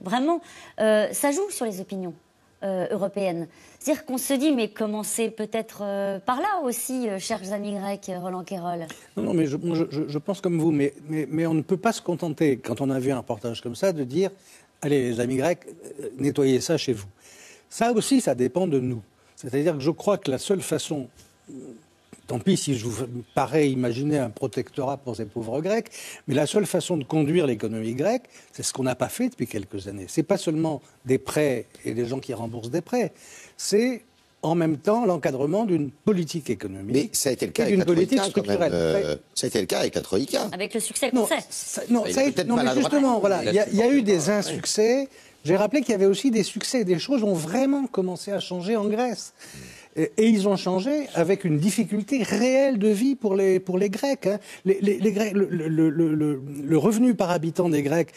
vraiment, ça joue sur les opinions européennes. C'est-à-dire qu'on se dit, mais commencez peut-être par là aussi, chers amis grecs, Roland Quérol. Non, mais je pense comme vous, mais on ne peut pas se contenter, quand on a vu un reportage comme ça, de dire, allez, les amis grecs, nettoyez ça chez vous. Ça aussi, ça dépend de nous. C'est-à-dire que je crois que la seule façon, tant pis si je vous parais imaginer un protectorat pour ces pauvres Grecs, mais la seule façon de conduire l'économie grecque, c'est ce qu'on n'a pas fait depuis quelques années. Ce n'est pas seulement des prêts et des gens qui remboursent des prêts, c'est en même temps l'encadrement d'une politique économique. Mais ça a été le cas avec la Troïka, quand même. Ça a été le cas avec la Troïka. Avec le succès qu'on sait. Non, mais justement, voilà, il y a eu des insuccès. J'ai rappelé qu'il y avait aussi des succès, des choses ont vraiment commencé à changer en Grèce. Et ils ont changé avec une difficulté réelle de vie pour les Grecs. Hein. Les Grecs, le revenu par habitant des Grecs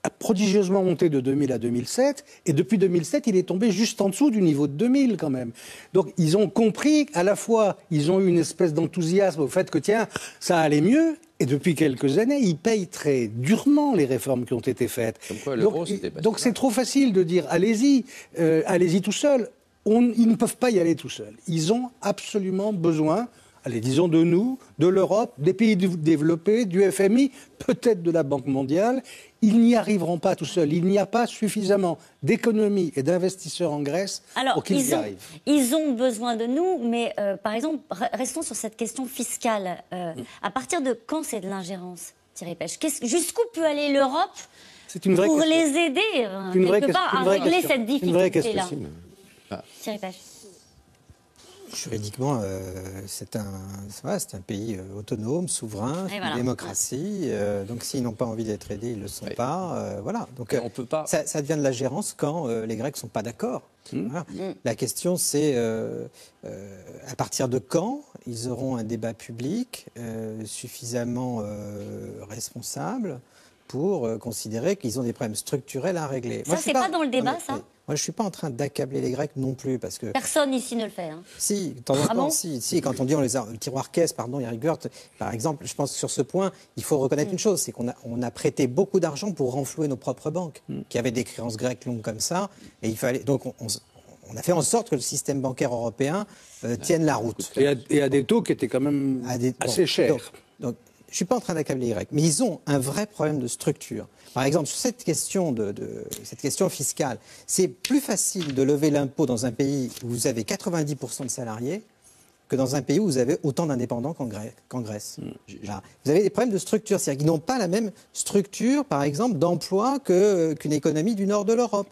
a prodigieusement monté de 2000 à 2007, et depuis 2007, il est tombé juste en dessous du niveau de 2000 quand même. Donc ils ont compris, à la fois, ils ont eu une espèce d'enthousiasme au fait que tiens, ça allait mieux, et depuis quelques années, ils payent très durement les réformes qui ont été faites. Donc c'est trop facile de dire allez-y, allez-y tout seul. Ils ne peuvent pas y aller tout seuls. Ils ont absolument besoin, allez, disons de nous, de l'Europe, des pays développés, du FMI, peut-être de la Banque mondiale. Ils n'y arriveront pas tout seuls. Il n'y a pas suffisamment d'économies et d'investisseurs en Grèce pour qu'ils y arrivent. Ils ont besoin de nous, mais par exemple, restons sur cette question fiscale. À partir de quand c'est de l'ingérence, Thierry Pech? Jusqu'où peut aller l'Europe pour les aider, quelque part, à régler cette difficulté-là? Thierry Pech. Juridiquement, c'est un pays autonome, souverain, une démocratie. Donc s'ils n'ont pas envie d'être aidés, ils ne le sont pas. Voilà. Donc on peut pas... ça devient de la gérance quand les Grecs ne sont pas d'accord. Voilà. La question, c'est à partir de quand ils auront un débat public suffisamment responsable pour considérer qu'ils ont des problèmes structurels à régler. Ça, c'est pas dans le débat, ça? Moi, je ne suis pas en train d'accabler les Grecs non plus, parce que... Personne ici ne le fait. Hein. Si, de temps en temps, si, quand on dit le tiroir caisse, pardon, il y a rigueur. Par exemple, je pense que sur ce point, il faut reconnaître une chose, c'est qu'on a prêté beaucoup d'argent pour renflouer nos propres banques, qui avaient des créances grecques longues comme ça, et il fallait... Donc, on a fait en sorte que le système bancaire européen tienne la route. Et à des taux qui étaient quand même assez chers. Donc, je ne suis pas en train d'accabler les Grecs, mais ils ont un vrai problème de structure. Par exemple, sur cette question, cette question fiscale, c'est plus facile de lever l'impôt dans un pays où vous avez 90% de salariés que dans un pays où vous avez autant d'indépendants qu'en Grèce. Vous avez des problèmes de structure, c'est-à-dire qu'ils n'ont pas la même structure, par exemple, d'emploi qu'une économie du nord de l'Europe.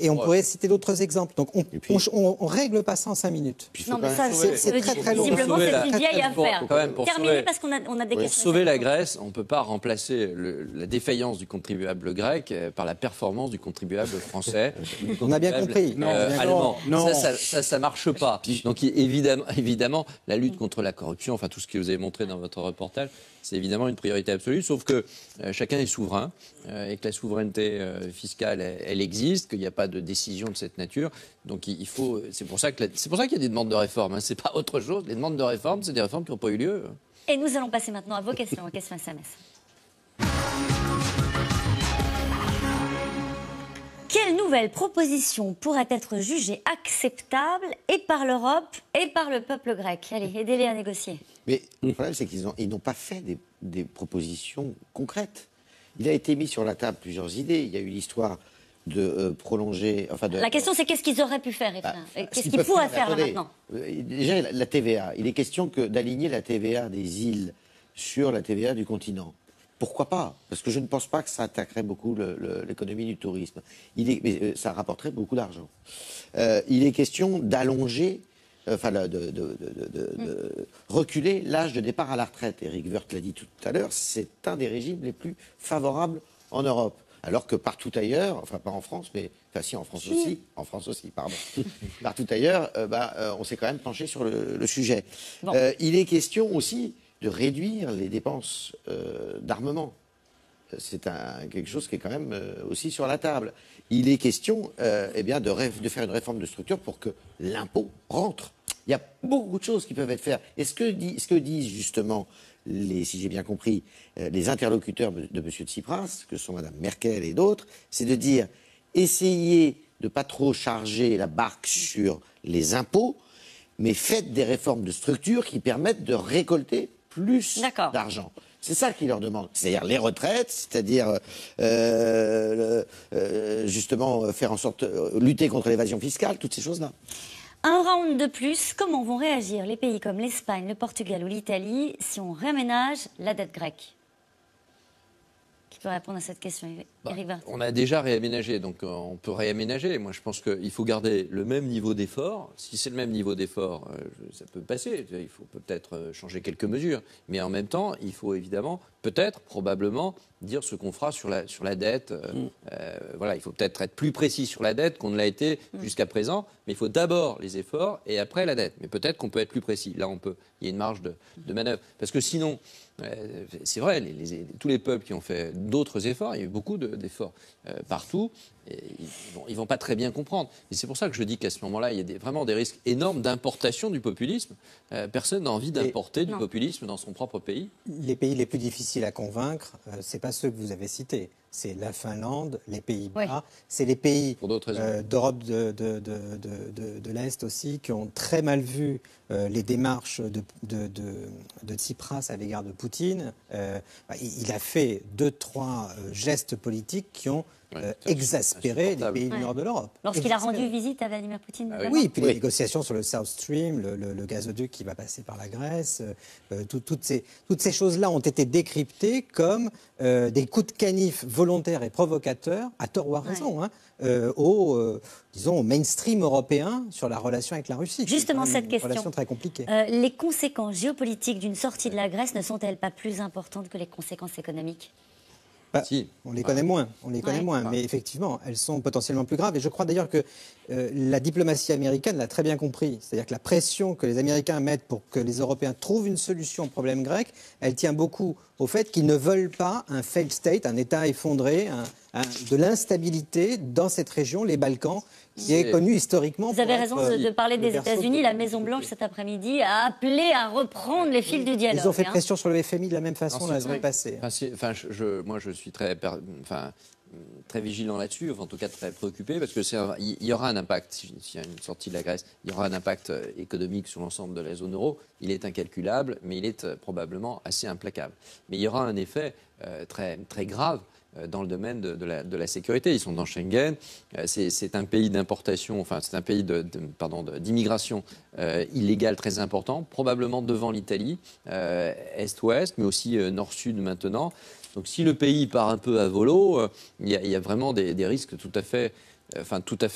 Et on pourrait citer d'autres exemples. Donc on ne règle pas ça en 5 minutes. Non, mais ça, c'est très long. Visiblement, c'est une vieille affaire. Terminé parce qu'on a des questions. Pour sauver la Grèce, on ne peut pas remplacer la défaillance du contribuable grec par la performance du contribuable français. On a bien compris. Allemand. Ça ne marche pas. Donc évidemment, la lutte contre la corruption, enfin tout ce que vous avez montré dans votre reportage, c'est évidemment une priorité absolue, sauf que chacun est souverain et que la souveraineté fiscale, elle existe, qu'il n'y a pas de décision de cette nature. Donc il faut, c'est pour ça qu'il y a des demandes de réforme. Hein. C'est pas autre chose. Les demandes de réforme, c'est des réformes qui n'ont pas eu lieu. Et nous allons passer maintenant à vos questions, aux questions SMS. Quelle nouvelle proposition pourrait être jugée acceptable et par l'Europe et par le peuple grec? Allez, aidez-les à négocier. Mais le problème, c'est qu'ils n'ont pas fait des propositions concrètes. Il a été mis sur la table plusieurs idées. Il y a eu l'histoire de prolonger... La question, c'est qu'est-ce qu'ils auraient pu faire, qu'est-ce qu'ils pourraient faire là maintenant? Déjà, la TVA. Il est question d'aligner la TVA des îles sur la TVA du continent. Pourquoi pas? Parce que je ne pense pas que ça attaquerait beaucoup l'économie du tourisme. Mais ça rapporterait beaucoup d'argent. Il est question d'allonger, de reculer l'âge de départ à la retraite. Éric Woerth l'a dit tout à l'heure, c'est un des régimes les plus favorables en Europe. Alors que partout ailleurs, enfin pas en France, mais enfin si en France aussi, pardon. Partout ailleurs, on s'est quand même penché sur le sujet. Bon. Il est question aussi de réduire les dépenses d'armement. C'est quelque chose qui est quand même aussi sur la table. Il est question de faire une réforme de structure pour que l'impôt rentre. Il y a beaucoup de choses qui peuvent être faites. Et ce que disent justement, si j'ai bien compris, les interlocuteurs de M. Tsipras, que sont Mme Merkel et d'autres, c'est de dire, essayez de ne pas trop charger la barque sur les impôts, mais faites des réformes de structure qui permettent de récolter plus d'argent. C'est ça qu'ils leur demandent. C'est-à-dire les retraites, c'est-à-dire justement faire en sorte lutter contre l'évasion fiscale, toutes ces choses-là. Un round de plus, comment vont réagir les pays comme l'Espagne, le Portugal ou l'Italie si on réaménage la dette grecque? Qui peut répondre à cette question, Éric Woerth? On a déjà réaménagé, donc on peut réaménager. Moi, je pense qu'il faut garder le même niveau d'effort. Si c'est le même niveau d'effort, ça peut passer. Il faut peut-être changer quelques mesures. Mais en même temps, il faut évidemment, probablement, dire ce qu'on fera sur la dette. Voilà, il faut peut-être être plus précis sur la dette qu'on ne l'a été jusqu'à présent. Mais il faut d'abord les efforts et après la dette. Mais peut-être qu'on peut être plus précis. Là, il y a une marge de manœuvre. Parce que sinon, c'est vrai, tous les peuples qui ont fait d'autres efforts, il y a eu beaucoup d'efforts partout, et ils vont pas très bien comprendre. Et c'est pour ça que je dis qu'à ce moment-là, il y a vraiment des risques énormes d'importation du populisme. Personne n'a envie d'importer du populisme dans son propre pays. Les pays les plus difficiles à convaincre, c'est pas ceux que vous avez cités. C'est la Finlande, les Pays-Bas, c'est les pays d'Europe de l'Est aussi qui ont très mal vu les démarches de Tsipras à l'égard de Poutine. Il a fait 2-3 gestes politiques qui ont exaspéré les pays du nord de l'Europe. Lorsqu'il a rendu visite à Vladimir Poutine. Oui, puis les négociations sur le South Stream, le gazoduc qui va passer par la Grèce, toutes ces choses-là ont été décryptées comme des coups de canif volontaires et provocateurs, à tort ou à raison, au mainstream européen sur la relation avec la Russie. Justement, cette question. Une relation très compliquée. Les conséquences géopolitiques d'une sortie de la Grèce ne sont-elles pas plus importantes que les conséquences économiques? On les connaît moins, mais effectivement, elles sont potentiellement plus graves. Et je crois d'ailleurs que la diplomatie américaine l'a très bien compris. C'est-à-dire que la pression que les Américains mettent pour que les Européens trouvent une solution au problème grec, elle tient beaucoup au fait qu'ils ne veulent pas un failed state, un État effondré, de l'instabilité dans cette région, les Balkans, qui est connue historiquement. Vous avez raison de parler des États-Unis. La Maison-Blanche, cet après-midi, a appelé à reprendre les fils du dialogue. Ils ont fait pression sur le FMI de la même façon la semaine passée. Moi, je suis très vigilant là-dessus, en tout cas très préoccupé, parce que il y aura un impact, s'il y a une sortie de la Grèce, il y aura un impact économique sur l'ensemble de la zone euro. Il est incalculable, mais il est probablement assez implacable. Mais il y aura un effet très, très grave dans le domaine de la sécurité. Ils sont dans Schengen, c'est un pays d'importation, c'est un pays d'immigration illégale très important, probablement devant l'Italie, est-ouest, mais aussi nord-sud maintenant. Donc si le pays part un peu à volo, il y a vraiment des risques tout à fait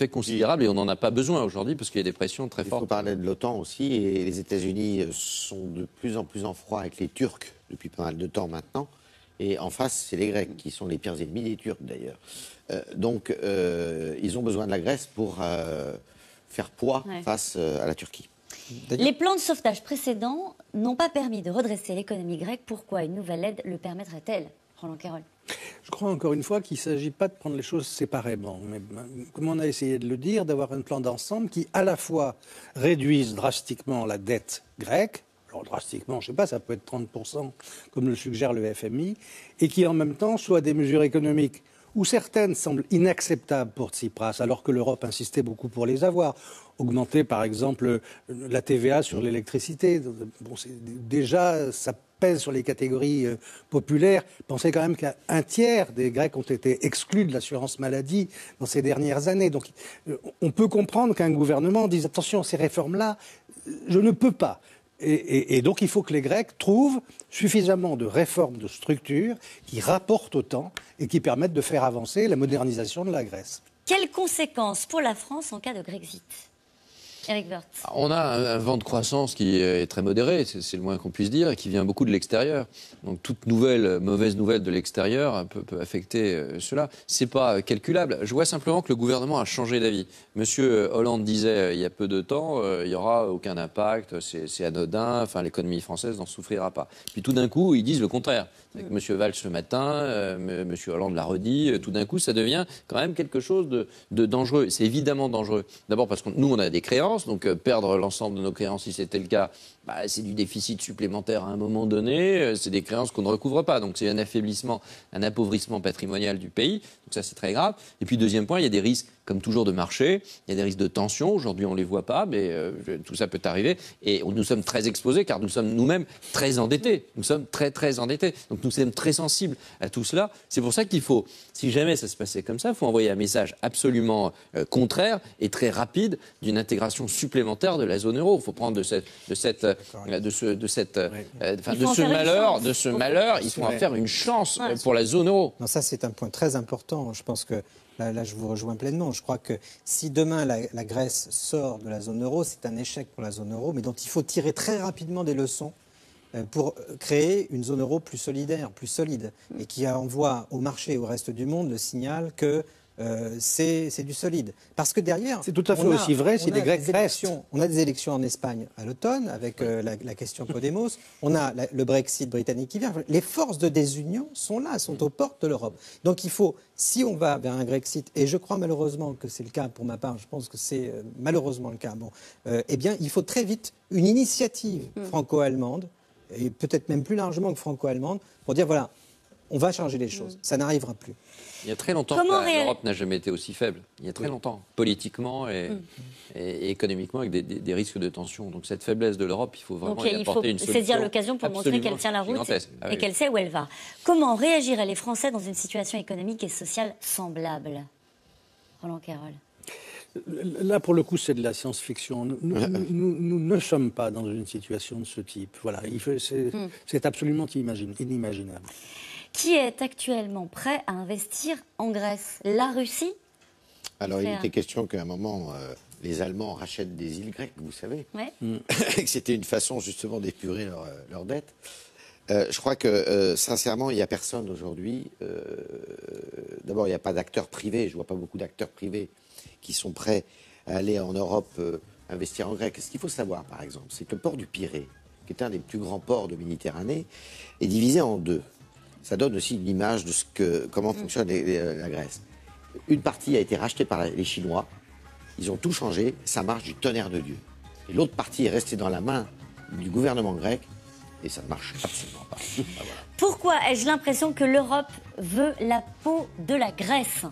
considérables, et on n'en a pas besoin aujourd'hui parce qu'il y a des pressions très fortes. Il faut parler de l'OTAN aussi, et les États-Unis sont de plus en plus en froid avec les Turcs depuis pas mal de temps maintenant. Et en face, c'est les Grecs qui sont les pires ennemis des Turcs d'ailleurs. Donc ils ont besoin de la Grèce pour faire poids face à la Turquie. Les plans de sauvetage précédents n'ont pas permis de redresser l'économie grecque. Pourquoi une nouvelle aide le permettrait-elle, Roland Quérol? Je crois encore une fois qu'il ne s'agit pas de prendre les choses séparément, mais comme on a essayé de le dire, d'avoir un plan d'ensemble qui à la fois réduise drastiquement la dette grecque, alors drastiquement, je ne sais pas, ça peut être 30% comme le suggère le FMI, et qui en même temps soit des mesures économiques où certaines semblent inacceptables pour Tsipras, alors que l'Europe insistait beaucoup pour les avoir. Augmenter, par exemple, la TVA sur l'électricité. Bon, déjà, ça pèse sur les catégories populaires. Pensez quand même qu'un tiers des Grecs ont été exclus de l'assurance maladie dans ces dernières années. Donc, on peut comprendre qu'un gouvernement dise « Attention, ces réformes-là, je ne peux pas ». Et donc, il faut que les Grecs trouvent suffisamment de réformes de structure qui rapportent autant et qui permettent de faire avancer la modernisation de la Grèce. Quelles conséquences pour la France en cas de Grexit? Eric Woerth. On a un vent de croissance qui est très modéré, c'est le moins qu'on puisse dire, et qui vient beaucoup de l'extérieur. Donc toute mauvaise nouvelle de l'extérieur peut affecter cela. C'est pas calculable. Je vois simplement que le gouvernement a changé d'avis. Monsieur Hollande disait il y a peu de temps, il n'y aura aucun impact, c'est anodin, enfin l'économie française n'en souffrira pas. Puis tout d'un coup, ils disent le contraire. Avec Monsieur Valls ce matin, Monsieur Hollande l'a redit, tout d'un coup, ça devient quand même quelque chose de dangereux. C'est évidemment dangereux. D'abord parce que nous, on a des créances, donc perdre l'ensemble de nos créances, si c'était le cas, c'est du déficit supplémentaire à un moment donné, c'est des créances qu'on ne recouvre pas. Donc c'est un affaiblissement, un appauvrissement patrimonial du pays. Donc ça, c'est très grave. Et puis deuxième point, il y a des risques, comme toujours, de marché. Il y a des risques de tension. Aujourd'hui, on ne les voit pas, mais tout ça peut arriver. Et nous sommes très exposés, car nous sommes nous-mêmes très endettés. Nous sommes très, très endettés. Donc nous sommes très sensibles à tout cela. C'est pour ça qu'il faut, si jamais ça se passait comme ça, il faut envoyer un message absolument contraire et très rapide d'une intégration supplémentaire de la zone euro. Il faut prendre de ce malheur, il faut en faire une chance pour la zone euro. Non, ça, c'est un point très important. Je pense que là, je vous rejoins pleinement. Je crois que si demain la Grèce sort de la zone euro, c'est un échec pour la zone euro, mais dont il faut tirer très rapidement des leçons pour créer une zone euro plus solidaire, plus solide, et qui envoie au marché et au reste du monde le signal que c'est du solide. Parce que derrière... C'est tout à fait aussi vrai si les Grecs restent. On a des élections en Espagne à l'automne, avec la question Podemos. On a le Brexit britannique qui vient. Les forces de désunion sont là, sont aux portes de l'Europe. Donc il faut, si on va vers un Grexit, et je crois malheureusement que c'est le cas pour ma part, je pense que c'est malheureusement le cas, eh bien il faut très vite une initiative franco-allemande, et peut-être même plus largement que franco-allemande, pour dire voilà, on va changer les choses. Ça n'arrivera plus. Il y a très longtemps que l'Europe n'a jamais été aussi faible. Il y a très longtemps, politiquement et économiquement, avec des risques de tension. Donc cette faiblesse de l'Europe, il faut vraiment y apporter une solution. Il faut saisir l'occasion pour montrer qu'elle tient la route et qu'elle sait où elle va. Comment réagiraient les Français dans une situation économique et sociale semblable? Roland Quérol. Là, pour le coup, c'est de la science-fiction. Nous ne sommes pas dans une situation de ce type. Voilà, c'est absolument inimaginable. Qui est actuellement prêt à investir en Grèce? La Russie? Alors, il était question qu'à un moment, les Allemands rachètent des îles grecques, vous savez. Ouais. Et que c'était une façon, justement, d'épurer leur dette. Je crois que, sincèrement, il n'y a personne aujourd'hui. D'abord, il n'y a pas d'acteurs privés. Je ne vois pas beaucoup d'acteurs privés qui sont prêts à aller en Europe investir en grec. Ce qu'il faut savoir, par exemple, c'est que le port du Pirée, qui est un des plus grands ports de Méditerranée, est divisé en deux. Ça donne aussi une image de comment fonctionne la Grèce. Une partie a été rachetée par les Chinois. Ils ont tout changé. Ça marche du tonnerre de Dieu. Et l'autre partie est restée dans la main du gouvernement grec. Et ça ne marche absolument pas. Voilà. Pourquoi ai-je l'impression que l'Europe veut la peau de la Grèce?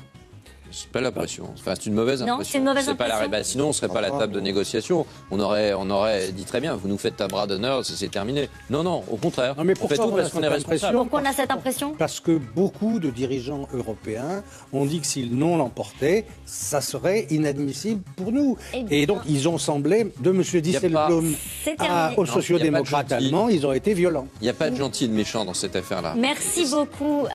C'est pas l'impression. Enfin, c'est une mauvaise impression. Non, c'est une mauvaise impression. Sinon, on ne serait pas à la table de négociation. On aurait dit très bien, vous nous faites un bras d'honneur, c'est terminé. Non, au contraire. Non, mais on fait tout parce qu'on est responsable. Pourquoi on a cette impression? Parce que beaucoup de dirigeants européens ont dit que si le non l'emportait, ça serait inadmissible pour nous. Et donc, ils ont semblé, de M. Dijsselbloem aux sociodémocrates allemands, ils ont été violents. Il n'y a pas de gentil et de méchant dans cette affaire-là. Merci beaucoup.